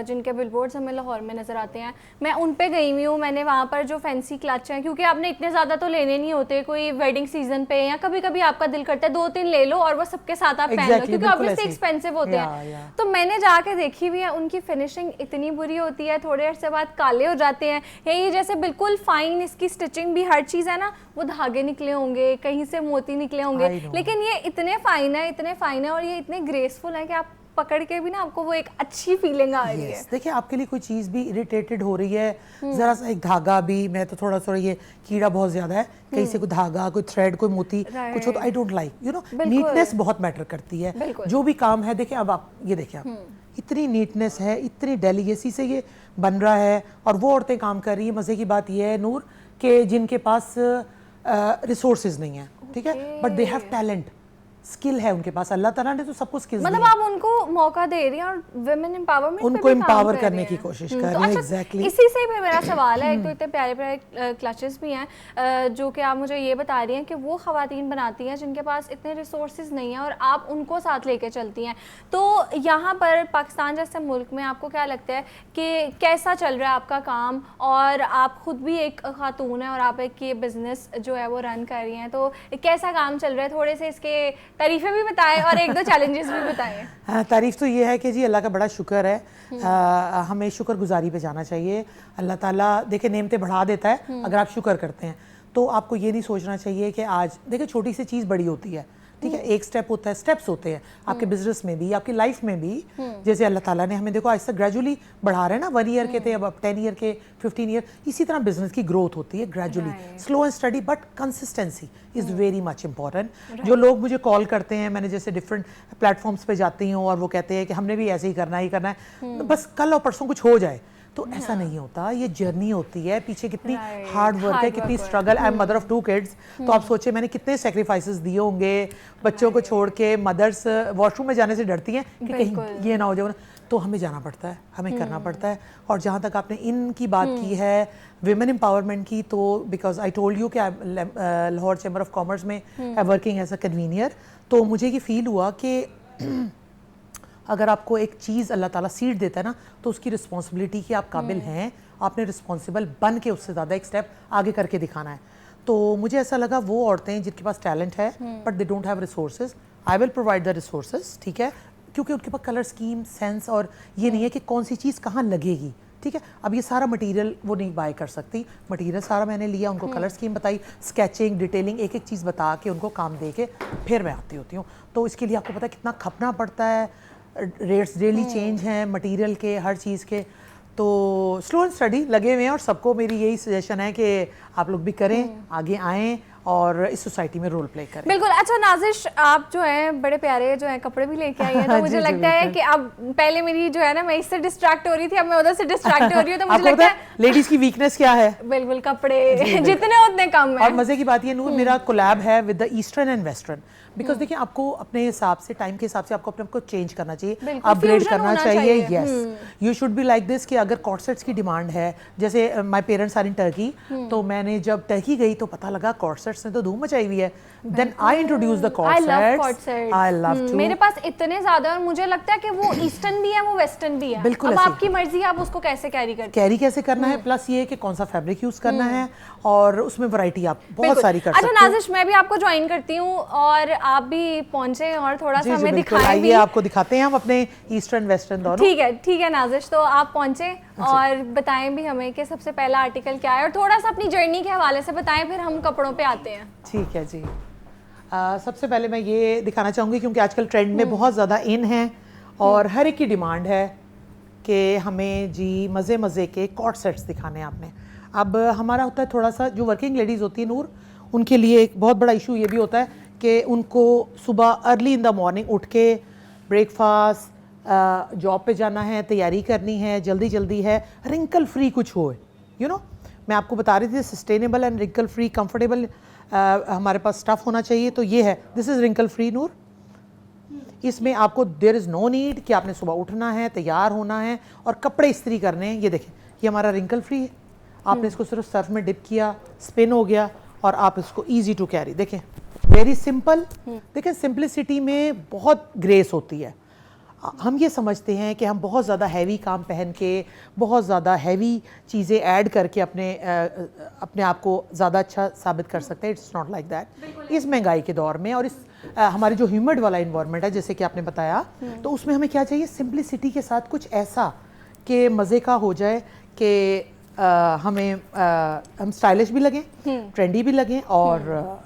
जिनके बिलबोर्ड्स हमें लाहौर में नज़र आते हैं, मैं उन पे गई हुई हूँ। मैंने वहाँ पर जो फैंसी क्लच हैं, क्योंकि आपने इतने ज़्यादा तो लेने नहीं होते, कोई वेडिंग सीजन पे या कभी कभी आपका दिल करता है 2-3 ले लो और वो सबके साथ आप पहन लो, क्योंकि ऑब्वियसली एक्सपेंसिव होते हैं। तो मैंने जाके देखी हुई है, उनकी फिनिशिंग इतनी बुरी होती है, थोड़े अर्से बाद काले हो जाते हैं, ये जैसे बिल्कुल फाइन इसकी स्टिचिंग भी हर चीज़ है ना, वो धागे निकले होंगे, कहीं से मोती निकले होंगे, लेकिन ये इतने फाइन है और ये इतने ग्रेसफुल है कि आप पकड़ के भी ना आपको वो एक अच्छी फीलिंग आ रही है।
देखिए आपके लिए कोई चीज़ भी इरिटेटेड हो रही है, जरा सा एक धागा भी, मैं तो थोड़ा ये कीड़ा बहुत ज्यादा है, कहीं से कोई धागा, कोई थ्रेड, कोई मोती कुछ हो तो I don't like, you know neatness बहुत मैटर करती है जो भी काम है। देखिए अब आप ये देखिए, आप इतनी नीटनेस है, इतनी डेलीकेसी से ये बन रहा है और वो औरतें काम कर रही है। मजे की बात ये है नूर कि जिनके पास रिसोर्सेज नहीं है, ठीक है, but they have talent, skill है उनके पास, अल्लाह ताला ने तो सबको स्किल्स
मतलब आप उनको मौका दे रही हैं और वुमेन एम्पावरमेंट
उनको एम्पावर करने की कोशिश कर रही हैं। एग्जैक्टली
इसी से ही मेरा सवाल है, एक तो इतने प्यारे प्यारे क्लचेस भी हैं जो कि आप मुझे ये बता रही हैं कि वो खवातीन बनाती हैं जिनके पास इतने रिसोर्सेज नहीं हैं और आप उनको साथ लेके चलती हैं। तो यहाँ पर पाकिस्तान जैसे मुल्क में आपको क्या लगता है कि कैसा चल रहा है आपका काम, और आप खुद भी एक खातून हैं और आप एक ये बिजनेस जो है वो रन कर रही हैं, तो कैसा काम चल रहा है? थोड़े से इसके तारीफें भी बताएं और 1-2 चैलेंजेस भी बताएं।
हाँ, तारीफ तो ये है कि जी अल्लाह का बड़ा शुक्र है, हमें शुक्रगुजारी पे जाना चाहिए। अल्लाह ताला देखिए नेमतें बढ़ा देता है अगर आप शुक्र करते हैं, तो आपको ये नहीं सोचना चाहिए कि आज देखिए छोटी सी चीज़ बड़ी होती है, ठीक है, एक स्टेप होता है, स्टेप्स होते हैं आपके बिजनेस में भी, आपकी लाइफ में भी। जैसे अल्लाह ताला ने हमें देखो ऐसा ग्रेजुअली बढ़ा रहे हैं ना, 1 ईयर के थे अब 10 ईयर के, 15 ईयर, इसी तरह बिजनेस की ग्रोथ होती है gradually, slow and study, but consistency is very much important. जो लोग मुझे कॉल करते हैं, मैंने जैसे डिफरेंट प्लेटफॉर्म्स पे जाती हूँ और वो कहते हैं कि हमने भी ऐसे ही करना है, बस कल और परसों कुछ हो जाए, तो ऐसा नहीं होता। ये जर्नी होती है, पीछे कितनी हार्ड वर्क है, कितनी struggle. I am mother of 2 kids, तो आप सोचे मैंने कितने सेक्रीफाइसेस दिए होंगे बच्चों को छोड़ के। मदर्स वॉशरूम में जाने से डरती हैं कि कहीं ये ना हो जाए, तो हमें जाना पड़ता है, हमें करना पड़ता है। और जहाँ तक आपने इनकी बात की है विमेन एम्पावरमेंट की, तो बिकॉज आई टोल्ड यू कि लाहौर चैम्बर ऑफ कॉमर्स में I working as a convenor, तो मुझे ये फील हुआ कि अगर आपको एक चीज़ अल्लाह ताला सीट देता है ना, तो उसकी रिस्पॉन्सिबिलिटी कि आप काबिल हैं, आपने रिस्पॉन्सिबल बन के उससे ज़्यादा एक स्टेप आगे करके दिखाना है। तो मुझे ऐसा लगा वो औरतें जिनके पास टैलेंट है but they don't have resources, I will provide the resources, ठीक है, क्योंकि उनके पास कलर स्कीम सेंस और ये नहीं है कि कौन सी चीज़ कहाँ लगेगी, ठीक है। अब ये सारा मटेरियल वो नहीं बाय कर सकती, मटेरियल सारा मैंने लिया, उनको कलर स्कीम बताई, स्केचिंग, डिटेलिंग, एक एक चीज़ बता के उनको काम दे के फिर मैं आती होती हूँ। तो इसके लिए आपको पता है कितना खपना पड़ता है, रेट्स डेली चेंज हैं मटेरियल के, हर चीज़ के, तो स्लो एंड स्टडी लगे हुए हैं, और सबको मेरी यही सजेशन है कि आप लोग भी करें, आगे आएँ और इस सोसाइटी में रोल प्ले करें।
बिल्कुल। अच्छा नाजिश, आप जो हैं बड़े प्यारे जो हैं कपड़े भी लेके आई हैं, तो मुझे लगता है कि अब पहले मेरी जो है ना, मैं इससे डिस्ट्रैक्ट हो रही थी, अब मैं उधर से डिस्ट्रैक्ट हो रही हूँ, तो मुझे लगता है
लेडीज की वीकनेस क्या है?
बिल्कुल कपड़े जितने उतने कम है।
और मजे की बात ये नूर, मेरा कोलैब है with the eastern and western, because देखिए आपको अपने हिसाब से, टाइम के हिसाब से आपको अपने आप को चेंज करना चाहिए, अपग्रेड
fusion
करना
होना
चाहिए।
चाहिए।
Yes, you should be like this कि अगर कॉर्सेट्स की डिमांड है, जैसे my parents are in Turkey, तो मैंने जब टर्की गई तो पता लगा कॉर्सेट्स ने तो धूम मचाई हुई है। Then I introduce the
I love
corsets,
corsets.
I love too.
मेरे पास इतने ज्यादा है, और मुझे लगता है कि वो ईस्टर्न भी है, वो वेस्टर्न भी है।
बिल्कुल
अब
ऐसे।
आपकी मर्जी है आप उसको कैसे कैरी करते हैं।
कैरी कैसे करना है, प्लस ये कि कौन सा फैब्रिक यूज करना है, और उसमें वैरायटी आप बहुत सारी कर सकते
अच्छा
हो।
नाजिश, मैं भी आपको ज्वाइन करती हूँ और आप भी पहुंचे और थोड़ा
जी
सा
जी
हमें
बिल्कुल,
दिखाएं भी।
आइए आपको दिखाते हैं हम अपने ईस्टर्न वेस्टर्न दोनों।
ठीक है नाजिश, तो आप पहुंचे और बताएं भी हमें कि सबसे पहला आर्टिकल क्या है, और थोड़ा सा अपनी जर्नी के हवाले से बताएं, फिर हम कपड़ों पे आते हैं।
ठीक है जी। सबसे पहले मैं ये दिखाना चाहूँगी, क्योंकि आजकल ट्रेंड में बहुत ज़्यादा इन है और हर एक की डिमांड है कि हमें जी मज़े मज़े के कॉर्ड सेट्स दिखाने हैं आपने। अब हमारा होता है थोड़ा सा, जो वर्किंग लेडीज़ होती है नूर, उनके लिए एक बहुत बड़ा इशू ये भी होता है कि उनको सुबह अर्ली इन द मॉर्निंग उठ के ब्रेकफास्ट, जॉब पे जाना है, तैयारी करनी है, जल्दी जल्दी है, रिंकल फ्री कुछ हो, यू नो। मैं आपको बता रही थी sustainable and wrinkle free comfortable हमारे पास स्टफ़ होना चाहिए, तो ये है, this is wrinkle free Noor. इसमें आपको देयर इज़ नो नीड कि आपने सुबह उठना है, तैयार होना है और कपड़े इस्त्री करने हैं। ये देखें, ये हमारा रिंकल फ्री है, आपने इसको सिर्फ सर्फ में डिप किया, स्पिन हो गया और आप इसको ईजी टू कैरी। देखें वेरी सिंपल। देखें सिंपलिसिटी में बहुत ग्रेस होती है। हम ये समझते हैं कि हम बहुत ज़्यादा हैवी काम पहन के, बहुत ज़्यादा हैवी चीज़ें ऐड करके अपने आप को ज़्यादा अच्छा साबित कर सकते हैं। It's not like that. इस महंगाई के दौर में और इस हमारे जो ह्यूमिड वाला इन्वायरमेंट है, जैसे कि आपने बताया, तो उसमें हमें क्या चाहिए, सिंपलिसिटी के साथ कुछ ऐसा कि मज़े का हो जाए कि हम स्टाइलिश भी लगें, ट्रेंडी भी लगें और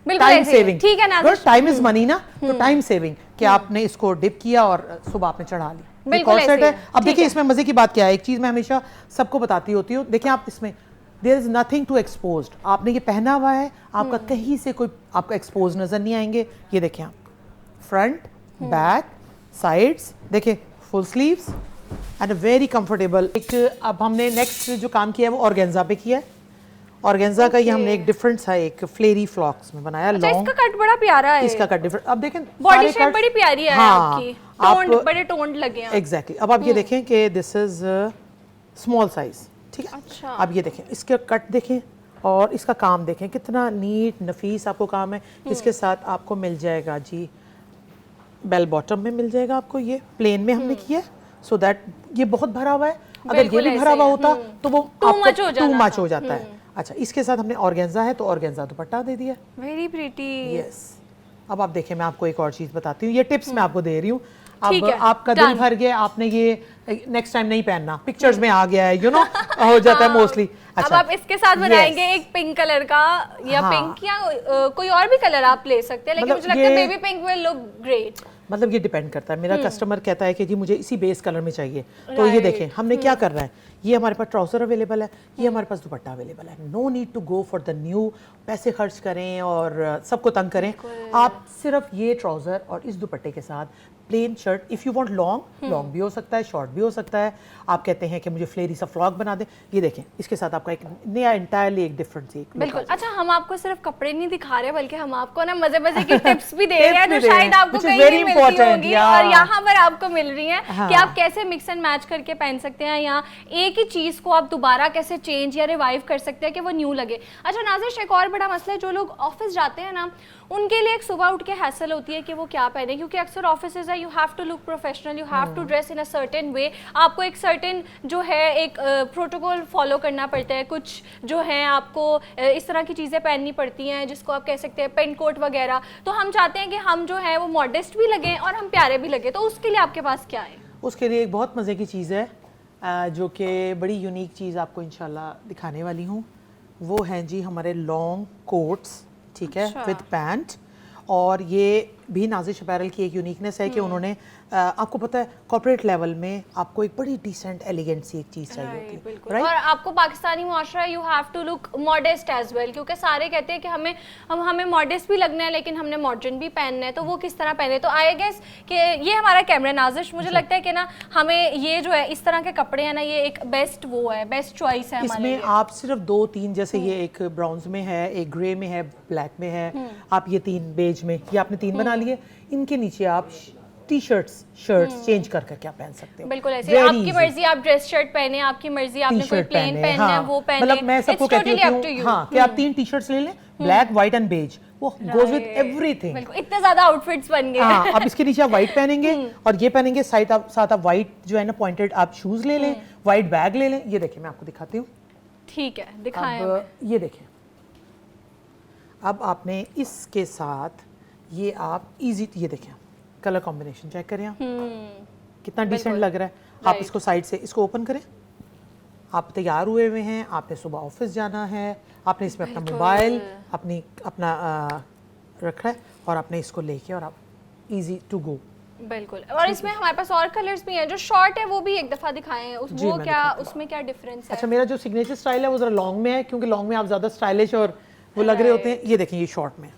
टाइम सेविंग।
ठीक है ना,
टाइम इज मनी ना, तो टाइम सेविंग कि आपने इसको डिप किया और सुबह आपने चढ़ा ली।
बिल्कुल ऐसे
है।
ही।
अब देखिए इसमें मजे की बात क्या है, एक चीज मैं हमेशा सबको बताती होती हूँ, देखिए आप इसमें there is nothing to exposed. आपने ये पहना हुआ है, आपका कहीं से कोई आपका एक्सपोज नजर नहीं आएंगे। ये देखें आप, फ्रंट, बैक, साइड्स, देखिए full sleeves and very comfortable. एक अब हमने नेक्स्ट जो काम किया है वो ऑर्गेन्जा पे किया है। ऑर्गेन्जा का ये हमने एक डिफरेंट सा एक फ्लेरी फ्लॉक्स में बनाया।
अच्छा, इसका कट बड़ा प्यारा है,
इसका कट डिफरेंट। अब देखें
बॉडी शेप बड़ी प्यारी है आपकी, टोन्ड, बड़े टोन्ड लगे हैं।
एग्जैक्टली। अब आप ये देखें कि दिस इज स्मॉल साइज, ठीक है।
अच्छा।
अब ये देखें, इसका कट देखें और इसका काम देखें, कितना नीट नफीस आपको काम है। इसके साथ आपको मिल जाएगा जी, बेल बॉटम में मिल जाएगा आपको, ये प्लेन में हमने किया सो दैट ये बहुत भरा हुआ है। अगर ये भी भरा हुआ होता तो वो टू मच हो जाता है। अच्छा, इसके साथ हमने ऑर्गेन्जा है तो ऑर्गेन्जा दुपट्टा दे दिया।
Very pretty.
यस। अब आप देखें, मैं आपको एक और चीज़ बताती हूँ, ये टिप्स मैं आपको दे रही हूँ।
ठीक
अब
है,
आपका दिल भर गया, आपने ये नेक्स्ट टाइम नहीं पहनना, पिक्चर्स में आ गया है, यू नो हो जाता है मोस्टली।
अब आप इसके साथ बनाएंगे एक पिंक कलर का, या पिंक या कोई और भी कलर आप ले सकते हैं, लेकिन मुझे लगता है baby pink will look great.
मतलब ये डिपेंड करता है, मेरा कस्टमर कहता है कि जी मुझे इसी बेस कलर में चाहिए, तो ये देखें हमने क्या कर रहा है, ये हमारे पास ट्राउजर अवेलेबल है, ये हमारे पास दुपट्टा अवेलेबल है। No need to go for the new, पैसे खर्च करें और सबको तंग करें। आप सिर्फ ये ट्राउजर और इस दुपट्टे के साथ plain shirt, if you want long भी हो सकता है, शॉर्ट भी हो सकता है। आप कहते हैं कि मुझे फ्लेरी सा फ्रॉक बना दे, ये देखें इसके साथ आपका एक नया इंटायरली एक डिफरेंट सी।
बिल्कुल। अच्छा, हम आपको सिर्फ कपड़े नहीं दिखा रहे, बल्कि हम आपको ना मजे मजे की टिप्स भी दे रहे हैं, जो शायद आपको कहीं नहीं मिलती होंगी और यहाँ पर आपको मिल रही हैं कि आप कैसे मिक्स एंड मैच करके पहन सकते हैं, या एक ही चीज को आप दोबारा कैसे चेंज या रिवाइव कर सकते हैं कि वो न्यू लगे। अच्छा नाज़िश, एक और बड़ा मसला है, जो लोग ऑफिस जाते हैं ना, उनके लिए एक सुबह उठ के हैसल होती है कि वो क्या पहने, क्योंकि अक्सर ऑफिसेज है, you have to look professional, you have to dress in a certain way. आपको एक सर्टेन जो है एक प्रोटोकॉल फॉलो करना पड़ता है, कुछ जो है आपको इस तरह की चीज़ें पहननी पड़ती हैं जिसको आप कह सकते हैं पेंट कोट वगैरह। तो हम चाहते हैं कि हम जो है वो मॉडेस्ट भी लगें और हम प्यारे भी लगें, तो उसके लिए आपके पास क्या है?
उसके लिए एक बहुत मज़े की चीज़ है जो कि बड़ी यूनिक चीज़ आपको इंशाल्लाह दिखाने वाली हूँ। वो हैं जी हमारे लॉन्ग कोट्स, ठीक है, विद पैंट। और ये भी नाजिश अपैरल की एक यूनिकनेस है कि उन्होंने आपको पता है कॉर्पोरेट लेवल में आपको एक बड़ी डिसेंट एलिगेंट सी एक चीज़ चाहिए होती है,
बिल्कुल। और आपको पाकिस्तानी मुआशरा you have to look modest as well, क्योंकि सारे कहते हैं कि हमें मॉडेस्ट भी लगना है लेकिन हमने मॉडर्न भी पहनना है, तो वो किस तरह पहने। तो आई गेस कि ये हमारा कैमरा नाजिश, मुझे लगता है कि ना हमें ये जो है इस तरह के कपड़े हैं ना, ये एक बेस्ट वो है, बेस्ट चॉइस है हमारे लिए।
इसमें आप सिर्फ 2-3 जैसे ये एक ब्राउन्ज में है, एक ग्रे में है, ब्लैक में है, आप ये 3 बेज में, ये आपने 3 बना लिए। इनके नीचे आप टी शर्ट्स चेंज कर करके आप पहन सकते हो।
बिल्कुल ऐसे आपकी मर्जी, आप ड्रेस शर्ट पहने, आपकी मर्जी, आपने कोई प्लेन पहनना है वो पहने।
मतलब मैं सबको कहती हूँ हाँ कि आप 3 टी शर्ट्स ले लें, ब्लैक, व्हाइट एंड बेज, वो गोज विद एवरीथिंग।
बिल्कुल, इतने ज्यादा आउटफिट्स बन गए।
हाँ, अब इसके नीचे आप व्हाइट पहनेंगे और ये पहनेंगे, साथ आप व्हाइट जो है ना पॉइंटेड आप शूज ले लें, व्हाइट बैग ले लें। ये देखिए मैं आपको दिखाती हूँ।
ठीक है, दिखाएं।
अब ये देखें, अब आपने इसके साथ ये आप इजी, ये देखें कलर कॉम्बिनेशन चेक करें आप, कितना डिसेंट लग रहा है। आप इसको साइड से इसको ओपन करें, आप तैयार हुए हुए हैं, आपने सुबह ऑफिस जाना है, आपने इसमें अपना मोबाइल अपना रखा है और आपने इसको लेके और आप इजी टू गो।
बिल्कुल। और इसमें हमारे पास और कलर्स भी हैं। जो शॉर्ट है वो भी एक दफा दिखाएं हैं, वो क्या उसमें क्या डिफरेंस है?
अच्छा, मेरा जो सिग्नेचर स्टाइल है वो जरा लॉन्ग में है, क्योंकि लॉन्ग में आप ज्यादा स्टाइलिश और वो लग रहे होते हैं। ये देखें, ये शॉर्ट में,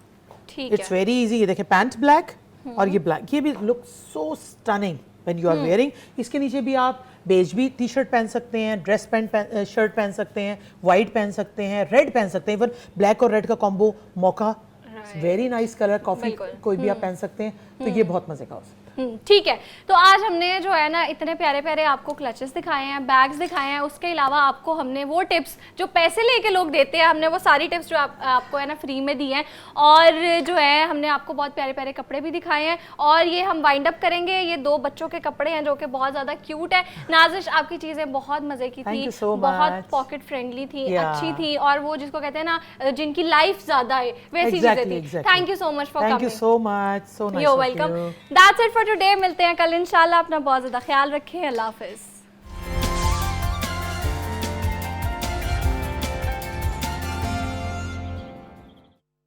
ठीक है,
इट्स वेरी इजी। ये देखें पैंट ब्लैक और ये ब्लैक, ये भी look so stunning when you are wearing. इसके नीचे भी आप बेज भी टी शर्ट पहन सकते हैं, ड्रेस पैंट शर्ट पहन सकते हैं, वाइट पहन सकते हैं, रेड पहन सकते हैं, इवन ब्लैक और रेड का कॉम्बो मौका, वेरी नाइस कलर, कॉफी कोई भी आप पहन सकते हैं, तो ये बहुत मजे का हो सकता है।
ठीक है। तो आज हमने जो है ना इतने प्यारे प्यारे आपको क्लचेस दिखाए हैं, बैग्स दिखाए हैं, उसके अलावा आपको हमने वो टिप्स जो पैसे लेके लोग देते हैं, हमने वो सारी टिप्स जो आपको है ना फ्री में दी हैं, और जो है हमने आपको बहुत प्यारे प्यारे कपड़े भी दिखाए हैं, और ये हम वाइंड अप करेंगे। ये 2 बच्चों के कपड़े हैं जो कि बहुत ज़्यादा क्यूट है। नाजिश, आपकी चीज़ें बहुत मज़े की थी, बहुत पॉकेट फ्रेंडली थी, अच्छी थी, और वो जिसको कहते हैं ना जिनकी लाइफ ज़्यादा है वैसी चीज़ें थी। Thank you so much for coming.
Thank you so much, so nice.
You welcome. That's it for today. मिलते हैं कल इंशाल्लाह। अपना बहुत ज़्यादा ख्याल रखें। अल्लाह हाफिज़।